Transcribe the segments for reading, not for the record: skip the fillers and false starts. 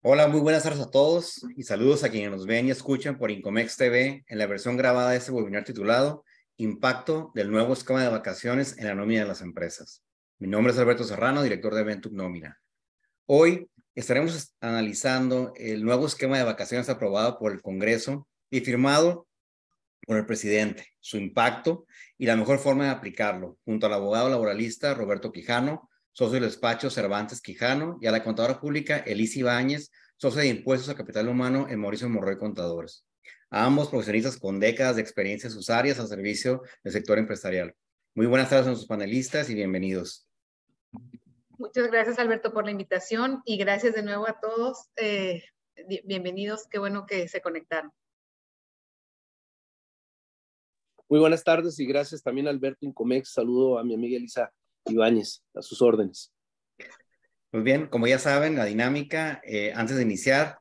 Hola, muy buenas tardes a todos y saludos a quienes nos ven y escuchan por Incomex TV en la versión grabada de este webinar titulado Impacto del nuevo esquema de vacaciones en la nómina de las empresas. Mi nombre es Alberto Serrano, director de Ventuc Nómina. Hoy estaremos analizando el nuevo esquema de vacaciones aprobado por el Congreso y firmado por el presidente, su impacto y la mejor forma de aplicarlo, junto al abogado laboralista Roberto Quijano, socio del despacho Cervantes Quijano, y a la contadora pública Elisa Ibáñez, socio de impuestos a capital humano en Mauricio Morroy Contadores. A ambos profesionistas con décadas de experiencia en sus áreas al servicio del sector empresarial. Muy buenas tardes a nuestros panelistas y bienvenidos. Muchas gracias, Alberto, por la invitación y gracias de nuevo a todos. Bienvenidos, qué bueno que se conectaron. Muy buenas tardes y gracias también, Alberto Incomex. Saludo a mi amiga Elisa Ibáñez, a sus órdenes. Muy bien, como ya saben, la dinámica, antes de iniciar,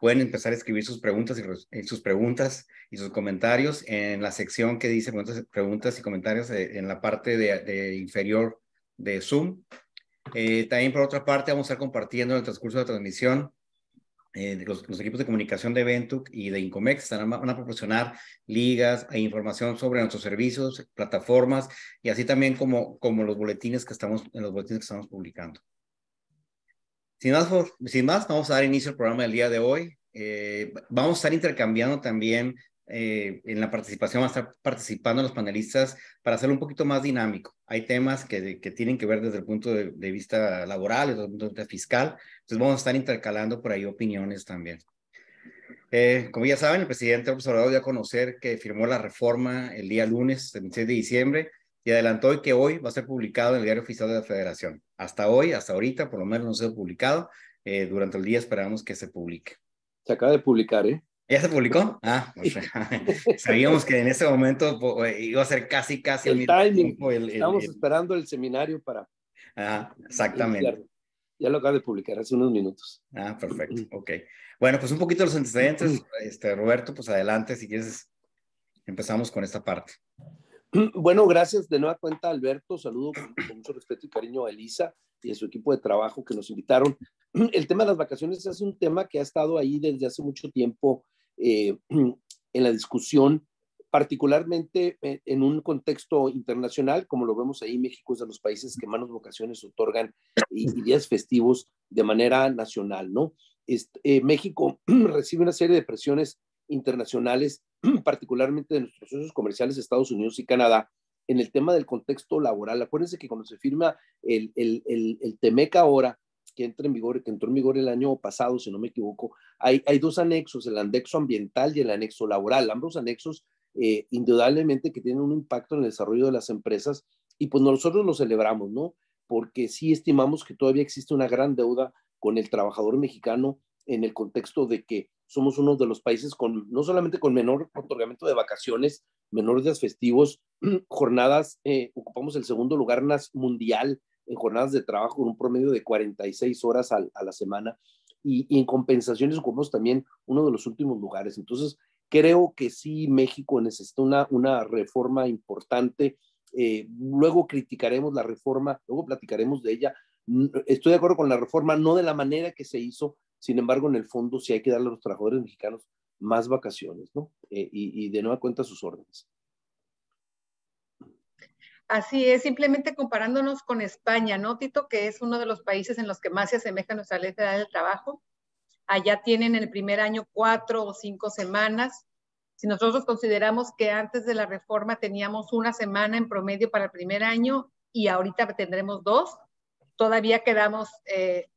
pueden empezar a escribir sus preguntas y sus comentarios en la sección que dice preguntas y comentarios en la parte de inferior de Zoom. También, por otra parte, vamos a estar compartiendo en el transcurso de la transmisión. Los equipos de comunicación de Ventuc y de Incomex van a proporcionar ligas e información sobre nuestros servicios, plataformas y así también como los boletines que estamos publicando. Sin más, vamos a dar inicio al programa del día de hoy. Vamos a estar intercambiando también en la participación, van a estar participando los panelistas para hacerlo un poquito más dinámico. Hay temas que tienen que ver desde el punto de vista laboral, desde el punto de vista fiscal, entonces vamos a estar intercalando por ahí opiniones también. Como ya saben, el presidente López Obrador dio a conocer que firmó la reforma el día lunes, el 26 de diciembre, y adelantó que hoy va a ser publicado en el Diario Oficial de la Federación. Hasta ahorita, por lo menos no se ha publicado. Durante el día esperamos que se publique. Se acaba de publicar, ¿eh? ¿Ya se publicó? Pues, sabíamos que en ese momento iba a ser casi el mismo timing. Tiempo. Estamos esperando el seminario para... exactamente. Ya lo acaba de publicar hace unos minutos. Perfecto. Ok. Bueno, pues un poquito los antecedentes. Roberto, pues adelante, si quieres, empezamos con esta parte. Bueno, gracias de nueva cuenta, Alberto. Saludo con mucho respeto y cariño a Elisa y a su equipo de trabajo que nos invitaron. El tema de las vacaciones es un tema que ha estado ahí desde hace mucho tiempo en la discusión, particularmente en un contexto internacional, como lo vemos ahí. México es de los países que más vacaciones otorgan y días festivos de manera nacional, ¿no? México recibe una serie de presiones internacionales, particularmente de nuestros socios comerciales Estados Unidos y Canadá, en el tema del contexto laboral. Acuérdense que cuando se firma el TEMEC ahora, que entró en vigor el año pasado, si no me equivoco, hay dos anexos, el anexo ambiental y el anexo laboral. Ambos anexos indudablemente que tienen un impacto en el desarrollo de las empresas y pues nosotros lo celebramos, ¿no? Porque sí estimamos que todavía existe una gran deuda con el trabajador mexicano en el contexto de que somos uno de los países no solamente con menor otorgamiento de vacaciones, menores días festivos, jornadas, ocupamos el segundo lugar mundial en jornadas de trabajo con un promedio de 46 horas a la semana y en compensaciones ocupamos también uno de los últimos lugares. Entonces, creo que sí, México necesita una reforma importante. Luego criticaremos la reforma, luego platicaremos de ella. Estoy de acuerdo con la reforma, no de la manera que se hizo. Sin embargo, en el fondo sí hay que darle a los trabajadores mexicanos más vacaciones, ¿no? Y de nueva cuenta sus órdenes. Así es, simplemente comparándonos con España, ¿no, Tito? Que es uno de los países en los que más se asemeja a nuestra ley federal del trabajo. Allá tienen el primer año 4 o 5 semanas. Si nosotros consideramos que antes de la reforma teníamos una semana en promedio para el primer año y ahorita tendremos 2, todavía quedamos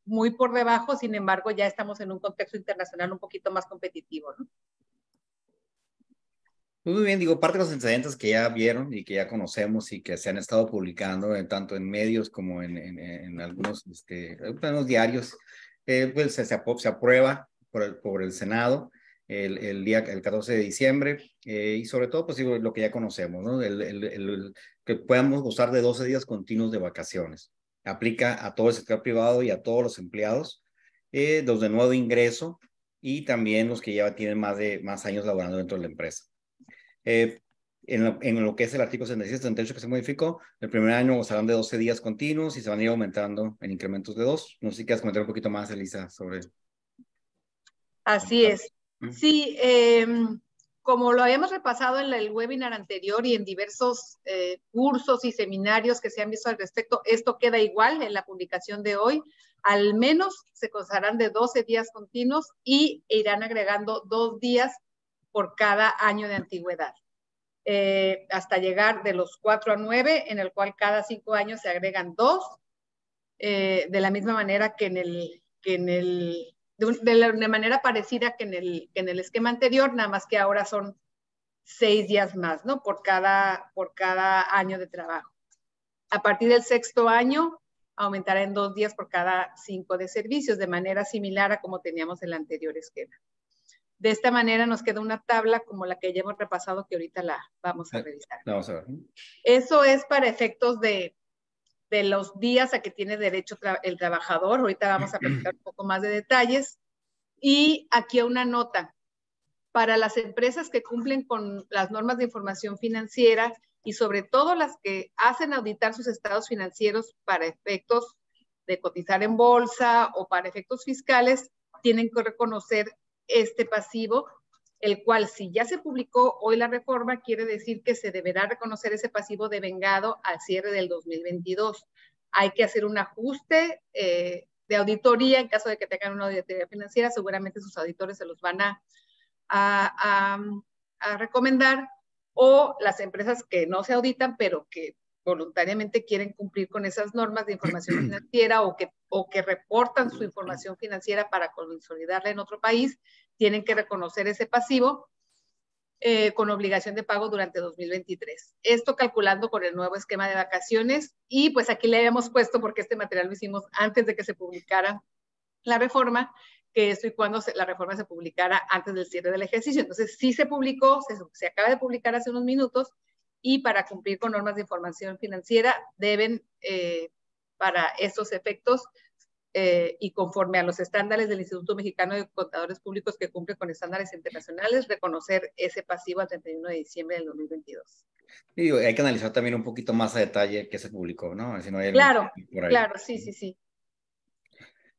muy por debajo, sin embargo, ya estamos en un contexto internacional un poquito más competitivo, ¿no? Muy bien, digo, parte de los antecedentes que ya vieron y que ya conocemos y que se han estado publicando tanto en medios como en algunos diarios, pues se aprueba por el Senado el 14 de diciembre y sobre todo, pues digo, lo que ya conocemos, ¿no? Que podamos gozar de 12 días continuos de vacaciones. Aplica a todo el sector privado y a todos los empleados, los de nuevo ingreso y también los que ya tienen más años laborando dentro de la empresa. En lo que es el artículo 77-78 que se modificó, el primer año gozarán de 12 días continuos y se van a ir aumentando en incrementos de 2. No sé si quieres comentar un poquito más, Elisa, sobre... Así es. Sí, como lo habíamos repasado en el webinar anterior y en diversos cursos y seminarios que se han visto al respecto, esto queda igual en la publicación de hoy. Al menos se contarán de 12 días continuos y irán agregando 2 días por cada año de antigüedad. Hasta llegar de los 4 a 9, en el cual cada 5 años se agregan 2, de la misma manera que de manera parecida que en el esquema anterior, nada más que ahora son 6 días más, ¿no? Por cada año de trabajo. A partir del 6º año, aumentará en 2 días por cada 5 de servicios, de manera similar a como teníamos el anterior esquema. De esta manera nos queda una tabla como la que ya hemos repasado, que ahorita la vamos a revisar. Vamos a ver. Eso es para efectos de los días a que tiene derecho el trabajador. Ahorita vamos a platicar un poco más de detalles. Y aquí una nota. Para las empresas que cumplen con las normas de información financiera y sobre todo las que hacen auditar sus estados financieros para efectos de cotizar en bolsa o para efectos fiscales, tienen que reconocer este pasivo, el cual, si ya se publicó hoy la reforma, quiere decir que se deberá reconocer ese pasivo devengado al cierre del 2022. Hay que hacer un ajuste de auditoría en caso de que tengan una auditoría financiera. Seguramente sus auditores se los van a recomendar, o las empresas que no se auditan, pero que voluntariamente quieren cumplir con esas normas de información financiera o que reportan su información financiera para consolidarla en otro país, tienen que reconocer ese pasivo con obligación de pago durante 2023. Esto calculando con el nuevo esquema de vacaciones, y pues aquí le habíamos puesto, porque este material lo hicimos antes de que se publicara la reforma, que esto y cuando la reforma se publicara antes del cierre del ejercicio. Entonces sí se publicó, se acaba de publicar hace unos minutos, y para cumplir con normas de información financiera deben, para estos efectos, y conforme a los estándares del Instituto Mexicano de Contadores Públicos, que cumple con estándares internacionales, reconocer ese pasivo al 31 de diciembre del 2022. Y hay que analizar también un poquito más a detalle qué se publicó, ¿no? Si no hay claro, por ahí. Claro, sí.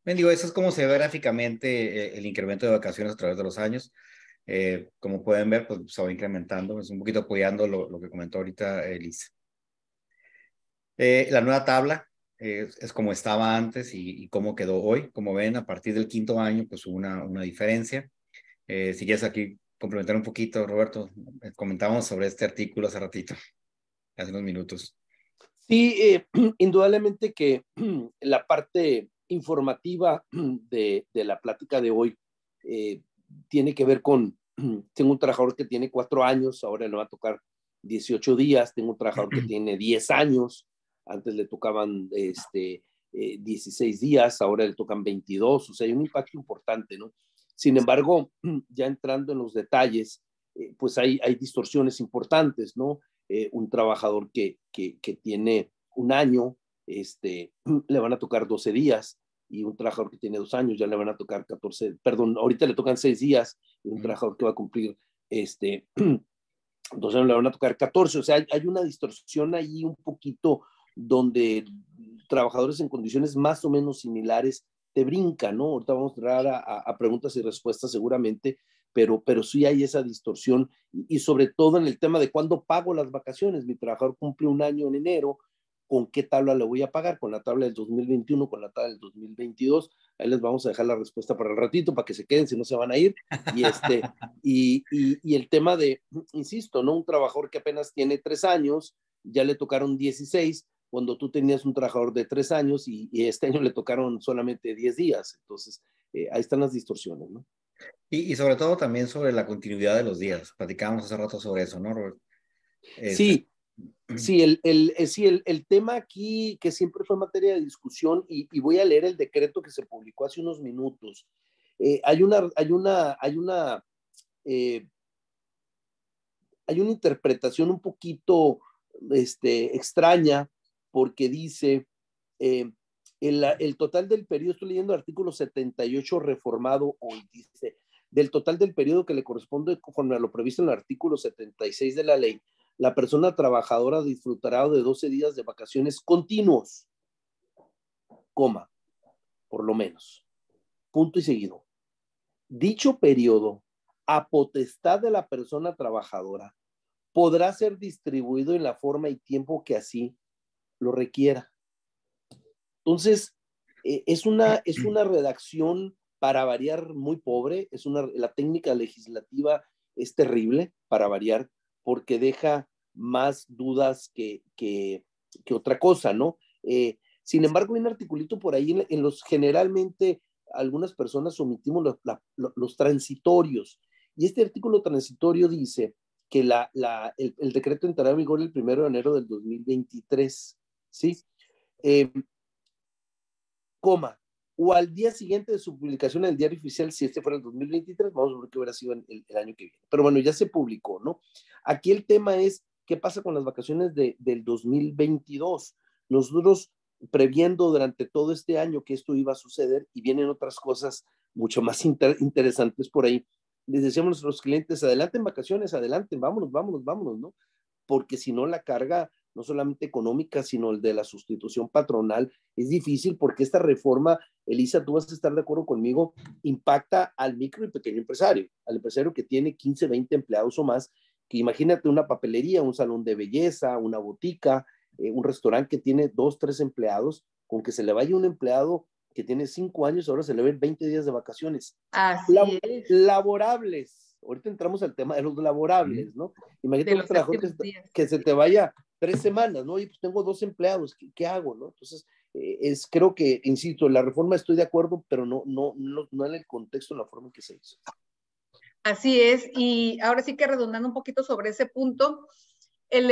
Bien, digo, eso es como se ve gráficamente el incremento de vacaciones a través de los años. Como pueden ver, pues se va incrementando, es un poquito apoyando lo que comentó ahorita Elisa. La nueva tabla es como estaba antes y cómo quedó hoy. Como ven, a partir del 5º año, pues hubo una diferencia. Si quieres aquí complementar un poquito, Roberto, comentábamos sobre este artículo hace ratito, hace unos minutos. Sí, indudablemente que la parte informativa de la plática de hoy tiene que ver con, tengo un trabajador que tiene 4 años, ahora le va a tocar 18 días, tengo un trabajador que tiene 10 años, antes le tocaban 16 días, ahora le tocan 22, o sea, hay un impacto importante, ¿no? Sin embargo, ya entrando en los detalles, pues hay distorsiones importantes, ¿no? Un trabajador que tiene 1 año, le van a tocar 12 días, y un trabajador que tiene 2 años ya le van a tocar 14, perdón, ahorita le tocan 6 días, y un trabajador que va a cumplir 2 años le van a tocar 14, o sea, hay una distorsión ahí un poquito donde trabajadores en condiciones más o menos similares te brincan, ¿no? Ahorita vamos a entrar a preguntas y respuestas seguramente, pero sí hay esa distorsión, y sobre todo en el tema de cuándo pago las vacaciones. Mi trabajador cumple 1 año en enero, ¿con qué tabla le voy a pagar? ¿Con la tabla del 2021, con la tabla del 2022? Ahí les vamos a dejar la respuesta para el ratito, para que se queden, si no se van a ir. Y el tema de, insisto, ¿no? Un trabajador que apenas tiene 3 años, ya le tocaron 16, cuando tú tenías un trabajador de 3 años y este año le tocaron solamente 10 días. Entonces, ahí están las distorsiones, ¿no? Y sobre todo también sobre la continuidad de los días. Platicábamos hace rato sobre eso, ¿no, Robert? Sí, el tema aquí que siempre fue materia de discusión, y voy a leer el decreto que se publicó hace unos minutos. Hay una interpretación un poquito extraña, porque dice el total del periodo, estoy leyendo el artículo 78 reformado hoy, dice, del total del periodo que le corresponde conforme a lo previsto en el artículo 76 de la ley, la persona trabajadora disfrutará de 12 días de vacaciones continuos, coma, por lo menos, punto y seguido. Dicho periodo, a potestad de la persona trabajadora, podrá ser distribuido en la forma y tiempo que así lo requiera. Entonces, es una redacción para variar muy pobre, la técnica legislativa es terrible para variar porque deja más dudas que otra cosa, ¿no? Sin embargo, hay un articulito por ahí en los generalmente algunas personas omitimos los transitorios. Y este artículo transitorio dice que el decreto entrará en vigor el 1 de enero del 2023, ¿sí? O al día siguiente de su publicación en el diario oficial, si este fuera el 2023, vamos a ver qué hubiera sido el año que viene. Pero bueno, ya se publicó, ¿no? Aquí el tema es, ¿qué pasa con las vacaciones del 2022? Nosotros previendo durante todo este año que esto iba a suceder y vienen otras cosas mucho más interesantes por ahí. Les decíamos a nuestros clientes, adelanten vacaciones, adelanten, vámonos, ¿no? Porque si no la carga, no solamente económica, sino el de la sustitución patronal, es difícil porque esta reforma, Elisa, tú vas a estar de acuerdo conmigo, impacta al micro y pequeño empresario, al empresario que tiene 15, 20 empleados o más, que imagínate una papelería, un salón de belleza, una botica, un restaurante que tiene 2, 3 empleados, con que se le vaya un empleado que tiene 5 años, ahora se le ven 20 días de vacaciones. Así es. Laborables. Ahorita entramos al tema de los laborables, ¿no? Imagínate un trabajo que se te vaya 3 semanas, ¿no? Y pues tengo 2 empleados, ¿qué hago, no? Entonces, creo que, insisto, la reforma estoy de acuerdo, pero no en el contexto, en la forma en que se hizo. Así es, y ahora sí que redundando un poquito sobre ese punto, el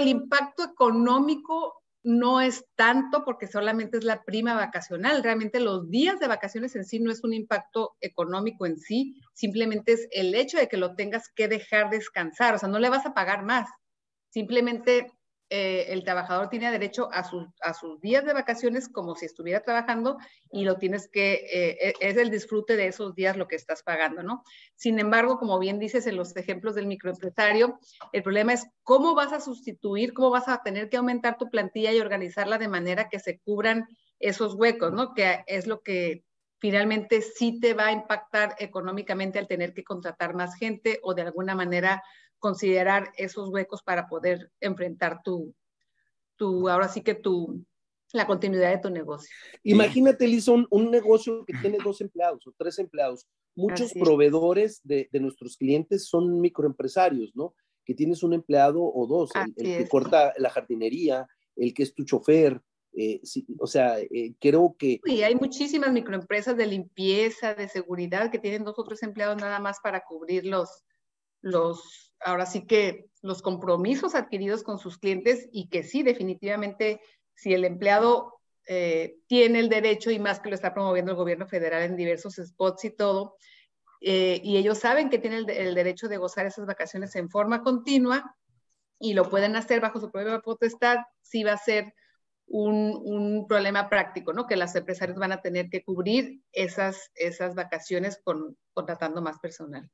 impacto económico no es tanto porque solamente es la prima vacacional. Realmente los días de vacaciones en sí no es un impacto económico en sí, simplemente es el hecho de que lo tengas que dejar descansar, o sea, no le vas a pagar más. Simplemente el trabajador tiene derecho a sus días de vacaciones como si estuviera trabajando y lo tienes que, es el disfrute de esos días lo que estás pagando, ¿no? Sin embargo, como bien dices en los ejemplos del microempresario, el problema es cómo vas a sustituir, cómo vas a tener que aumentar tu plantilla y organizarla de manera que se cubran esos huecos, ¿no? Que es lo que finalmente sí te va a impactar económicamente al tener que contratar más gente o de alguna manera considerar esos huecos para poder enfrentar ahora sí que la continuidad de tu negocio. Imagínate, Lisa, un negocio que tiene 2 empleados o 3 empleados. Muchos proveedores de nuestros clientes son microempresarios, ¿no? Que tienes un empleado o 2, el que corta la jardinería, el que es tu chofer. Sí, o sea, creo que... Y hay muchísimas microempresas de limpieza, de seguridad, que tienen 2 o 3 empleados nada más para cubrir ahora sí que los compromisos adquiridos con sus clientes y que sí, definitivamente, si el empleado tiene el derecho y más que lo está promoviendo el gobierno federal en diversos spots y todo, y ellos saben que tienen el derecho de gozar esas vacaciones en forma continua y lo pueden hacer bajo su propia potestad, sí va a ser un problema práctico, ¿no? Que los empresarios van a tener que cubrir esas vacaciones contratando más personal.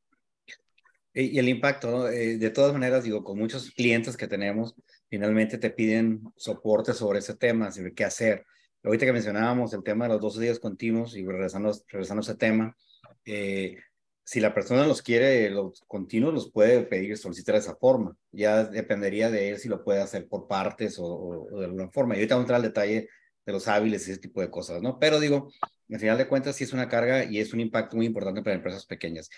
Y el impacto, ¿no? De todas maneras, digo, con muchos clientes que tenemos, finalmente te piden soporte sobre ese tema, sobre qué hacer. Ahorita que mencionábamos el tema de los 12 días continuos y regresando a ese tema, si la persona los quiere, los continuos, los puede pedir, solicitar de esa forma. Ya dependería de él si lo puede hacer por partes o de alguna forma. Y ahorita vamos a entrar al detalle de los hábiles y ese tipo de cosas, ¿no? Pero digo, al final de cuentas, sí es una carga y es un impacto muy importante para empresas pequeñas.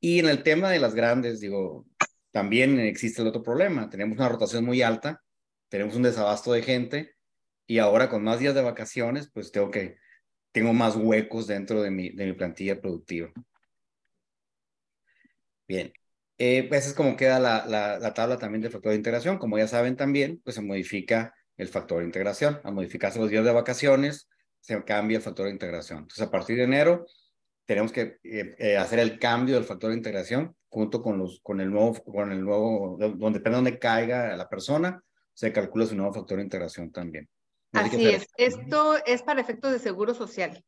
Y en el tema de las grandes, digo, también existe el otro problema. Tenemos una rotación muy alta, tenemos un desabasto de gente y ahora con más días de vacaciones, pues tengo más huecos dentro de mi plantilla productiva. Bien, pues es como queda la tabla también del factor de integración. Como ya saben también, pues se modifica el factor de integración. Al modificarse los días de vacaciones, se cambia el factor de integración. Entonces, a partir de enero, tenemos que hacer el cambio del factor de integración junto con el nuevo, donde depende de dónde caiga la persona, se calcula su nuevo factor de integración también. No Así es. Esto es para efectos de seguro social.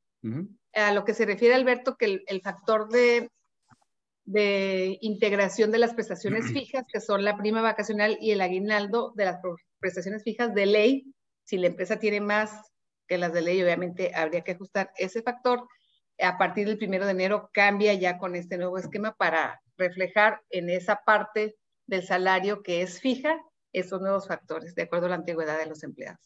A lo que se refiere, Alberto, que el factor de integración de las prestaciones fijas, que son la prima vacacional y el aguinaldo de las prestaciones fijas de ley, si la empresa tiene más que las de ley, obviamente habría que ajustar ese factor. a partir del 1 de enero cambia ya con este nuevo esquema para reflejar en esa parte del salario que es fija esos nuevos factores, de acuerdo a la antigüedad de los empleados.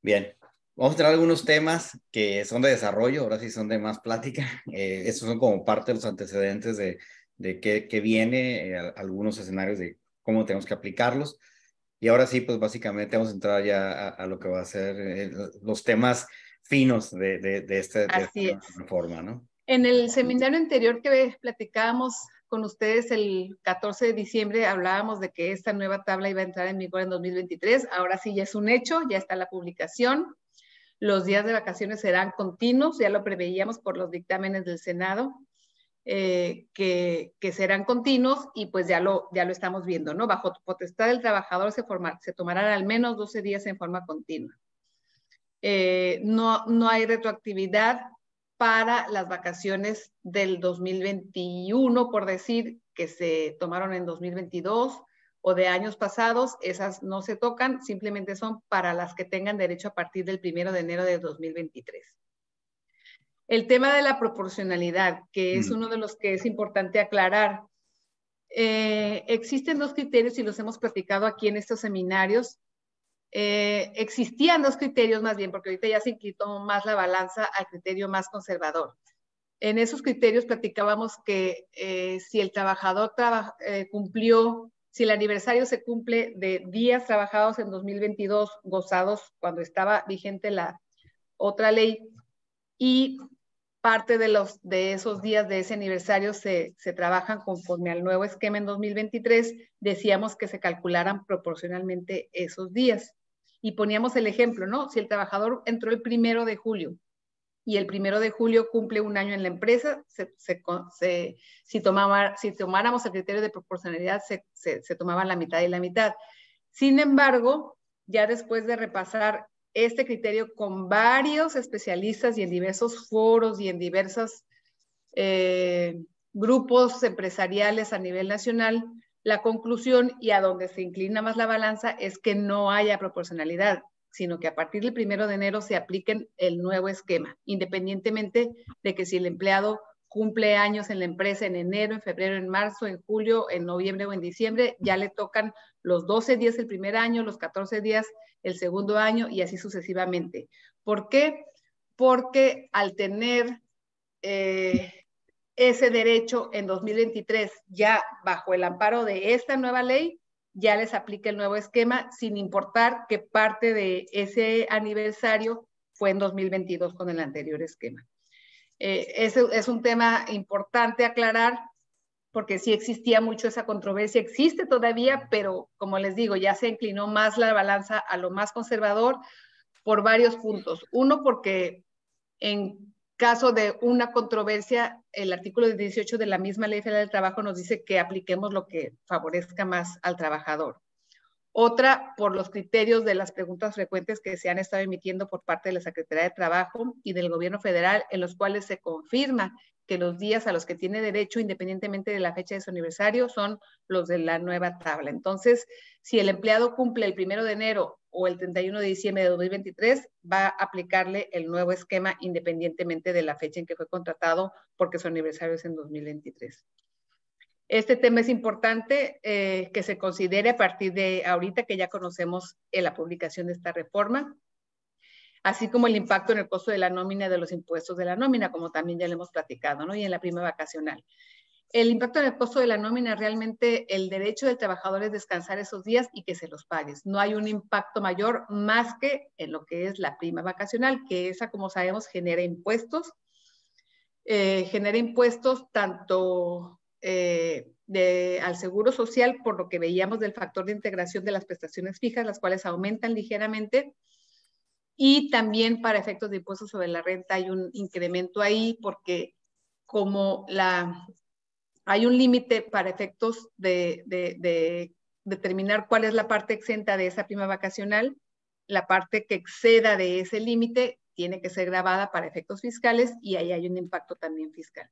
Bien, vamos a tener algunos temas que son de desarrollo, ahora sí son de más plática. Estos son como parte de los antecedentes de qué viene, algunos escenarios de cómo tenemos que aplicarlos. Y ahora sí, pues básicamente vamos a entrar ya a lo que va a ser los temas finos de esta reforma, ¿no? En el seminario anterior que platicábamos con ustedes el 14 de diciembre, hablábamos de que esta nueva tabla iba a entrar en vigor en 2023. Ahora sí ya es un hecho, ya está la publicación. Los días de vacaciones serán continuos, ya lo preveíamos por los dictámenes del Senado, que serán continuos y pues ya lo estamos viendo, ¿no? Bajo potestad del trabajador se tomarán al menos 12 días en forma continua. No hay retroactividad para las vacaciones del 2021, por decir, que se tomaron en 2022 o de años pasados, esas no se tocan, simplemente son para las que tengan derecho a partir del 1 de enero de 2023. El tema de la proporcionalidad, que es uno de los que es importante aclarar. Existen dos criterios y los hemos platicado aquí en estos seminarios. Existían dos criterios más bien, porque ahorita ya se inclinó más la balanza al criterio más conservador. En esos criterios platicábamos que si el trabajador cumplió, si el aniversario se cumple de días trabajados en 2022, gozados cuando estaba vigente la otra ley, y parte de esos días de ese aniversario se trabajan conforme al nuevo esquema en 2023, decíamos que se calcularan proporcionalmente esos días. Y poníamos el ejemplo, ¿no? Si el trabajador entró el 1 de julio y el 1 de julio cumple un año en la empresa, si tomáramos el criterio de proporcionalidad, se tomaban la mitad y la mitad. Sin embargo, ya después de repasar este criterio con varios especialistas y en diversos foros y en diversos grupos empresariales a nivel nacional, la conclusión y a donde se inclina más la balanza es que no haya proporcionalidad, sino que a partir del 1 de enero se apliquen el nuevo esquema, independientemente de que si el empleado cumple años en la empresa en enero, en febrero, en marzo, en julio, en noviembre o en diciembre, ya le tocan los 12 días el primer año, los 14 días el segundo año y así sucesivamente. ¿Por qué? Porque al tener ese derecho en 2023 ya bajo el amparo de esta nueva ley, ya les aplica el nuevo esquema sin importar que parte de ese aniversario fue en 2022 con el anterior esquema. Eso es un tema importante aclarar porque sí existía mucho esa controversia, existe todavía, pero como les digo, ya se inclinó más la balanza a lo más conservador por varios puntos. Uno, porque en caso de una controversia, el artículo 18 de la misma Ley Federal del Trabajo nos dice que apliquemos lo que favorezca más al trabajador. Otra, por los criterios de las preguntas frecuentes que se han estado emitiendo por parte de la Secretaría de Trabajo y del Gobierno Federal, en los cuales se confirma que los días a los que tiene derecho, independientemente de la fecha de su aniversario, son los de la nueva tabla. Entonces, si el empleado cumple el 1 de enero o el 31 de diciembre de 2023, va a aplicarle el nuevo esquema independientemente de la fecha en que fue contratado, porque su aniversario es en 2023. Este tema es importante que se considere a partir de ahorita que ya conocemos la publicación de esta reforma, así como el impacto en el costo de la nómina, de los impuestos de la nómina, como también ya lo hemos platicado, ¿no? Y en la prima vacacional. El impacto en el costo de la nómina, realmente el derecho del trabajador es descansar esos días y que se los pagues. No hay un impacto mayor más que en lo que es la prima vacacional, que esa, como sabemos, genera impuestos tanto al Seguro Social, por lo que veíamos del factor de integración de las prestaciones fijas, las cuales aumentan ligeramente, y también para efectos de impuestos sobre la renta hay un incremento ahí, porque como hay un límite para efectos de determinar cuál es la parte exenta de esa prima vacacional, la parte que exceda de ese límite tiene que ser grabada para efectos fiscales y ahí hay un impacto también fiscal.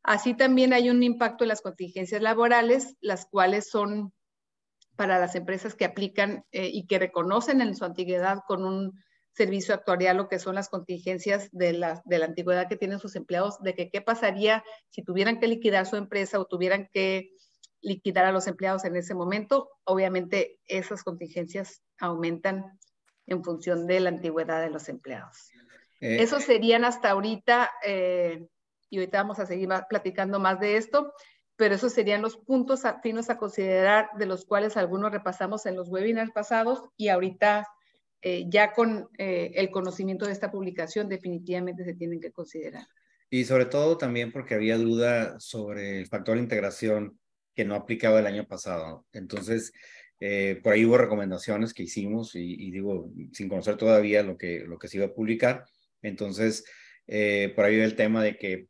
Así también hay un impacto en las contingencias laborales, las cuales son para las empresas que aplican y que reconocen en su antigüedad con un servicio actuarial, lo que son las contingencias de la antigüedad que tienen sus empleados, de que qué pasaría si tuvieran que liquidar su empresa o tuvieran que liquidar a los empleados en ese momento. Obviamente esas contingencias aumentan en función de la antigüedad de los empleados. Esos serían hasta ahorita, y ahorita vamos a seguir platicando más de esto, pero esos serían los puntos finos a considerar, de los cuales algunos repasamos en los webinars pasados, y ahorita ya con el conocimiento de esta publicación definitivamente se tienen que considerar. Y sobre todo también porque había duda sobre el factor de integración que no aplicaba el año pasado. Entonces, por ahí hubo recomendaciones que hicimos y digo, sin conocer todavía lo que se iba a publicar. Entonces, por ahí el tema de que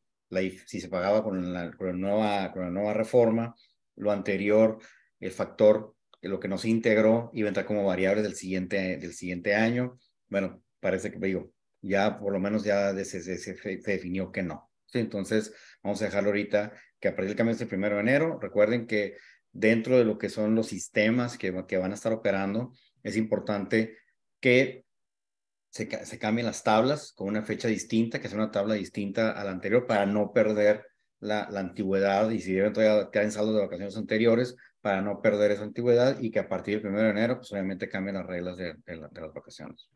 si se pagaba con la nueva reforma, lo anterior, el factor, lo que no se integró, iba a entrar como variables del siguiente año. Bueno, parece que digo, ya por lo menos ya se definió que no. ¿Sí? Entonces, vamos a dejarlo ahorita, que a partir del cambio del 1 de enero, recuerden que dentro de lo que son los sistemas que van a estar operando, es importante que se cambien las tablas con una fecha distinta, que sea una tabla distinta a la anterior, para no perder la antigüedad, y si deben todavía quedar en saldos de vacaciones anteriores, para no perder esa antigüedad, y que a partir del 1 de enero, pues obviamente cambien las reglas de las vacaciones.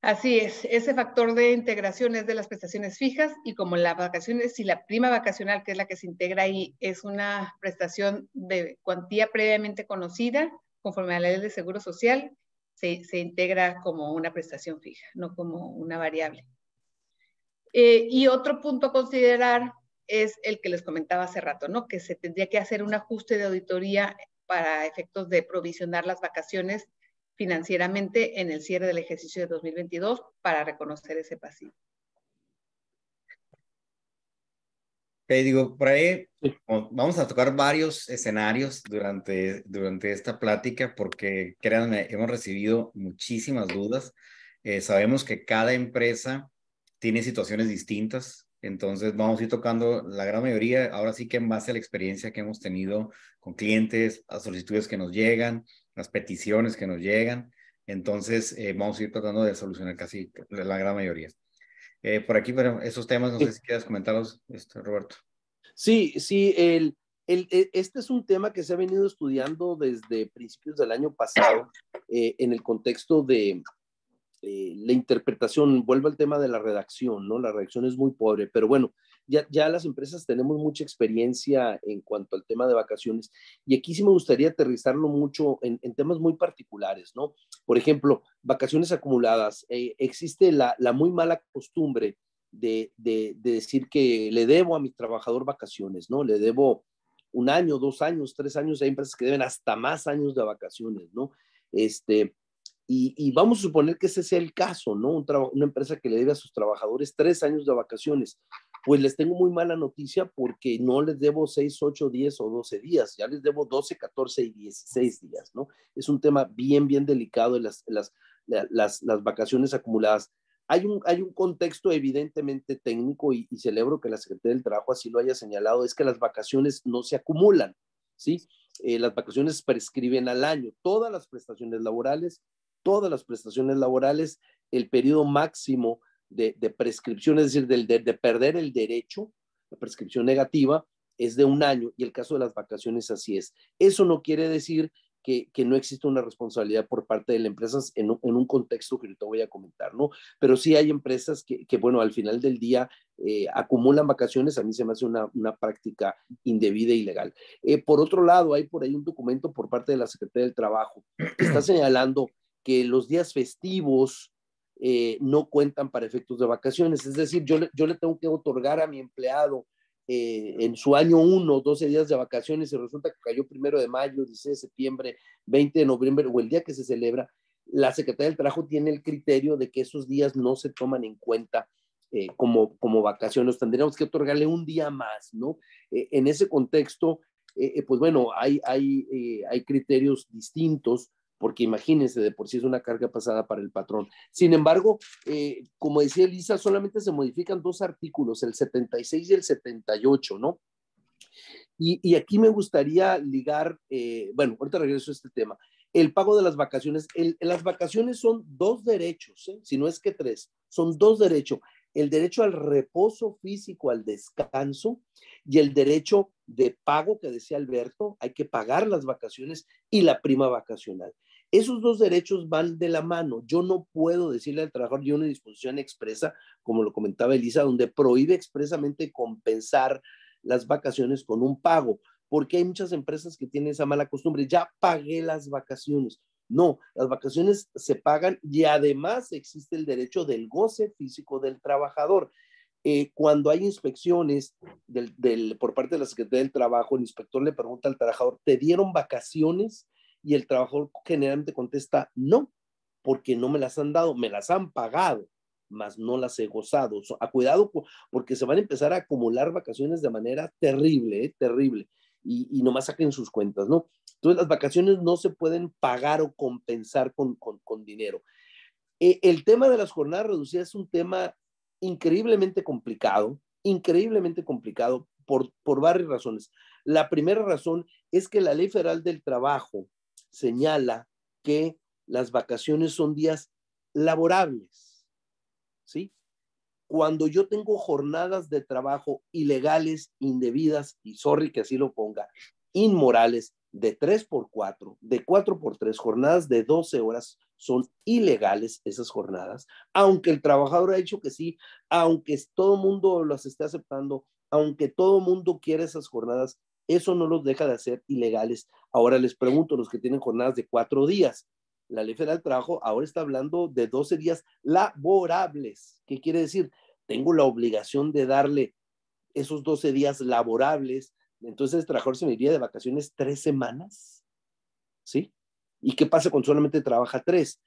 Así es, ese factor de integración es de las prestaciones fijas, y como las vacaciones y la prima vacacional, que es la que se integra ahí, es una prestación de cuantía previamente conocida, conforme a la ley de Seguro Social, se integra como una prestación fija, no como una variable. Y otro punto a considerar es el que les comentaba hace rato, ¿no? Que se tendría que hacer un ajuste de auditoría para efectos de provisionar las vacaciones financieramente en el cierre del ejercicio de 2022 para reconocer ese pasivo. Digo, por ahí vamos a tocar varios escenarios durante esta plática, porque créanme, hemos recibido muchísimas dudas. Sabemos que cada empresa tiene situaciones distintas, entonces vamos a ir tocando la gran mayoría, ahora sí que en base a la experiencia que hemos tenido con clientes, a solicitudes que nos llegan, las peticiones que nos llegan. Entonces vamos a ir tratando de solucionar casi la gran mayoría. Por aquí, pero esos temas, no sé si quieres comentarlos, Roberto. Sí, este es un tema que se ha venido estudiando desde principios del año pasado, en el contexto de la interpretación. Vuelvo al tema de la redacción, ¿no? La redacción es muy pobre, pero bueno, ya las empresas tenemos mucha experiencia en cuanto al tema de vacaciones, y aquí sí me gustaría aterrizarlo mucho en temas muy particulares, ¿no? Por ejemplo, vacaciones acumuladas. Existe la muy mala costumbre de decir que le debo a mi trabajador vacaciones, ¿no? Le debo 1 año, 2 años, 3 años. Hay empresas que deben hasta más años de vacaciones, ¿no? Y vamos a suponer que ese sea el caso, ¿no? Una empresa que le debe a sus trabajadores 3 años de vacaciones. Pues les tengo muy mala noticia, porque no les debo 6, 8, 10 o 12 días, ya les debo 12, 14 y 16 días, ¿no? Es un tema bien delicado de las vacaciones acumuladas. Hay un contexto evidentemente técnico, y celebro que la Secretaría del Trabajo así lo haya señalado, es que las vacaciones no se acumulan, ¿sí? Las vacaciones prescriben al año. Todas las prestaciones laborales, el periodo máximo de prescripción, es decir, de perder el derecho, la prescripción negativa, es de 1 año, y el caso de las vacaciones así es. Eso no quiere decir que no existe una responsabilidad por parte de las empresas en un contexto que ahorita voy a comentar, ¿no? Pero sí hay empresas que bueno, al final del día acumulan vacaciones. A mí se me hace una práctica indebida e ilegal. Por otro lado, hay por ahí un documento por parte de la Secretaría del Trabajo que está señalando que los días festivos no cuentan para efectos de vacaciones. Es decir, yo le tengo que otorgar a mi empleado en su año 1, 12 días de vacaciones, y resulta que cayó 1 de mayo, 16 de septiembre, 20 de noviembre, o el día que se celebra. La Secretaría del Trabajo tiene el criterio de que esos días no se toman en cuenta como vacaciones. Tendríamos que otorgarle un día más, ¿no? En ese contexto, pues bueno, hay criterios distintos, porque imagínense, de por sí es una carga pesada para el patrón. Sin embargo, como decía Elisa, solamente se modifican 2 artículos, el 76 y el 78, ¿no? Y aquí me gustaría ligar, bueno, ahorita regreso a este tema. El pago de las vacaciones, las vacaciones son 2 derechos, si no es que 3, son 2 derechos. El derecho al reposo físico, al descanso, y el derecho de pago que decía Alberto, hay que pagar las vacaciones y la prima vacacional. Esos 2 derechos van de la mano. Yo no puedo decirle al trabajador, yo una disposición expresa, como lo comentaba Elisa, donde prohíbe expresamente compensar las vacaciones con un pago, porque hay muchas empresas que tienen esa mala costumbre, ya pagué las vacaciones. No, las vacaciones se pagan y además existe el derecho del goce físico del trabajador. Cuando hay inspecciones por parte de la Secretaría del Trabajo, el inspector le pregunta al trabajador, ¿te dieron vacaciones? Y el trabajador generalmente contesta, no, porque no me las han dado, me las han pagado, mas no las he gozado. Cuidado, porque se van a empezar a acumular vacaciones de manera terrible, terrible, y nomás saquen sus cuentas, ¿no? Entonces las vacaciones no se pueden pagar o compensar con dinero. El tema de las jornadas reducidas es un tema increíblemente complicado por varias razones. La primera razón es que la Ley Federal del Trabajo señala que las vacaciones son días laborables, ¿sí? Cuando yo tengo jornadas de trabajo ilegales, indebidas, y sorry que así lo ponga, inmorales, de 3x4, de 4x3, jornadas de 12 horas, son ilegales esas jornadas, aunque el trabajador ha dicho que sí, aunque todo el mundo las esté aceptando, aunque todo el mundo quiere esas jornadas, eso no los deja de hacer ilegales. Ahora les pregunto, los que tienen jornadas de 4 días, la Ley Federal del Trabajo ahora está hablando de 12 días laborables. ¿Qué quiere decir? Tengo la obligación de darle esos 12 días laborables. Entonces el trabajador se me iría de vacaciones 3 semanas, ¿sí? ¿Y qué pasa cuando solamente trabaja 3?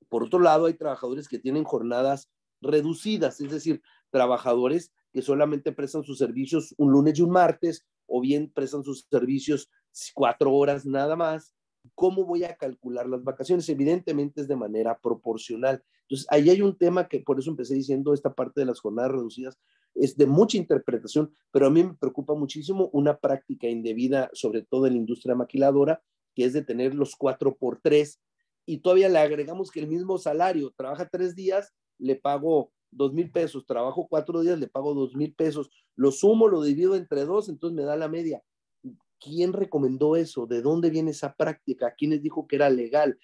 Por otro lado, hay trabajadores que tienen jornadas reducidas, es decir, trabajadores que solamente prestan sus servicios un lunes y un martes, o bien prestan sus servicios 4 horas nada más. ¿Cómo voy a calcular las vacaciones? Evidentemente es de manera proporcional. Entonces, ahí hay un tema que por eso empecé diciendo, esta parte de las jornadas reducidas es de mucha interpretación, pero a mí me preocupa muchísimo una práctica indebida, sobre todo en la industria maquiladora, que es de tener los 4x3, y todavía le agregamos que el mismo salario, trabaja 3 días, le pago 2,000 pesos, trabajo 4 días, le pago 2,000 pesos, lo sumo, lo divido entre 2, entonces me da la media. ¿Quién recomendó eso? ¿De dónde viene esa práctica? ¿Quién les dijo que era legal?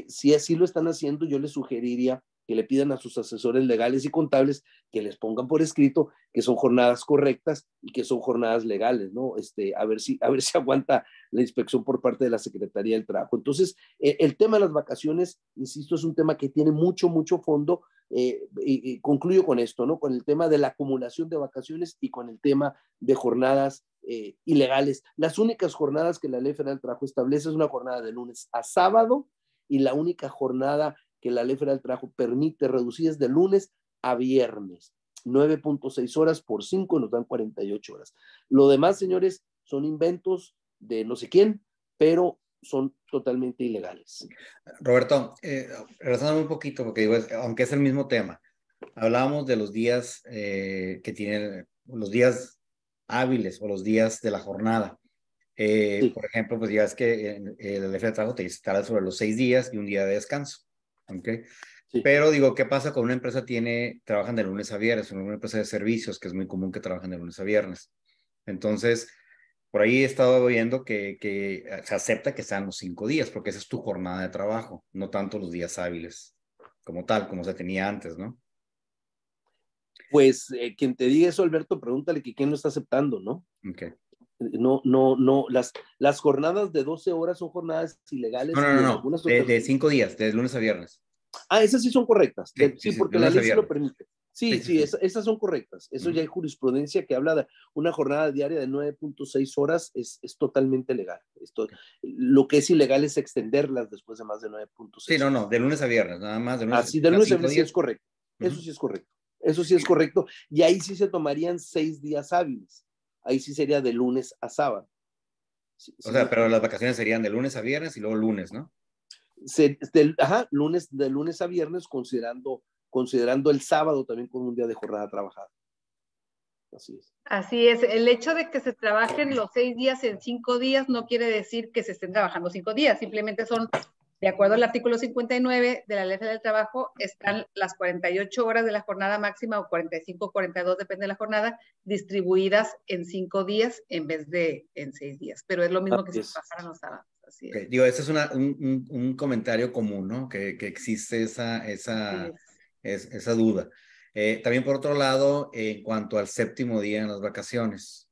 Si así lo están haciendo, yo les sugeriría que le pidan a sus asesores legales y contables que les pongan por escrito que son jornadas correctas y que son jornadas legales, ¿no? A ver si aguanta la inspección por parte de la Secretaría del Trabajo. Entonces, el tema de las vacaciones, insisto, es un tema que tiene mucho, mucho fondo. Y concluyo con esto, ¿no? Con el tema de la acumulación de vacaciones y con el tema de jornadas ilegales. Las únicas jornadas que la Ley Federal del Trabajo establece es una jornada de lunes a sábado, y la única jornada que la Ley Federal del Trabajo permite reducir es de lunes a viernes. 9.6 horas por 5 nos dan 48 horas. Lo demás, señores, son inventos de no sé quién, pero son totalmente ilegales. Roberto, regresando un poquito, porque digo, aunque es el mismo tema, hablábamos de los días que tienen, los días hábiles o los días de la jornada. Sí. Por ejemplo, pues ya es que el jefe de trabajo te instala sobre los 6 días y un día de descanso. ¿Okay? Sí. Pero digo, ¿qué pasa cuando una empresa trabajan de lunes a viernes? Una empresa de servicios, que es muy común que trabajen de lunes a viernes. Entonces, por ahí he estado viendo que se acepta que sean los 5 días, porque esa es tu jornada de trabajo, no tanto los días hábiles, como tal, como se tenía antes, ¿no? Pues quien te diga eso, Alberto, pregúntale que quién lo está aceptando, ¿no? Okay. No, las jornadas de 12 horas son jornadas ilegales y en algunas ocasiones... De 5 días, de lunes a viernes. Esas sí son correctas, Sí, porque de la lunes a ley sí lo viernes. permite. Sí. Esas son correctas. Eso ya hay jurisprudencia que habla de una jornada diaria de 9.6 horas, es totalmente legal. Lo que es ilegal es extenderlas después de más de 9.6 Sí, horas. no, de lunes a viernes, nada más. De Así, de lunes a viernes sí es correcto. Uh-huh. Eso sí es correcto. Eso sí es correcto. Y ahí sí se tomarían 6 días hábiles. Ahí sí sería de lunes a sábado. Sí, o sea, pero las vacaciones serían de lunes a viernes y luego lunes, ¿no? De lunes a viernes, considerando el sábado también como un día de jornada trabajada. Así es. Así es. El hecho de que se trabajen los 6 días en 5 días no quiere decir que se estén trabajando 5 días, simplemente son, de acuerdo al artículo 59 de la Ley Federal del Trabajo, están las 48 horas de la jornada máxima o 45, 42, depende de la jornada, distribuidas en 5 días en vez de en 6 días. Pero es lo mismo que si trabajaran los sábados. Así es. Okay. Digo, ese es un comentario común, ¿no? Que existe esa duda. También por otro lado, en cuanto al séptimo día en las vacaciones.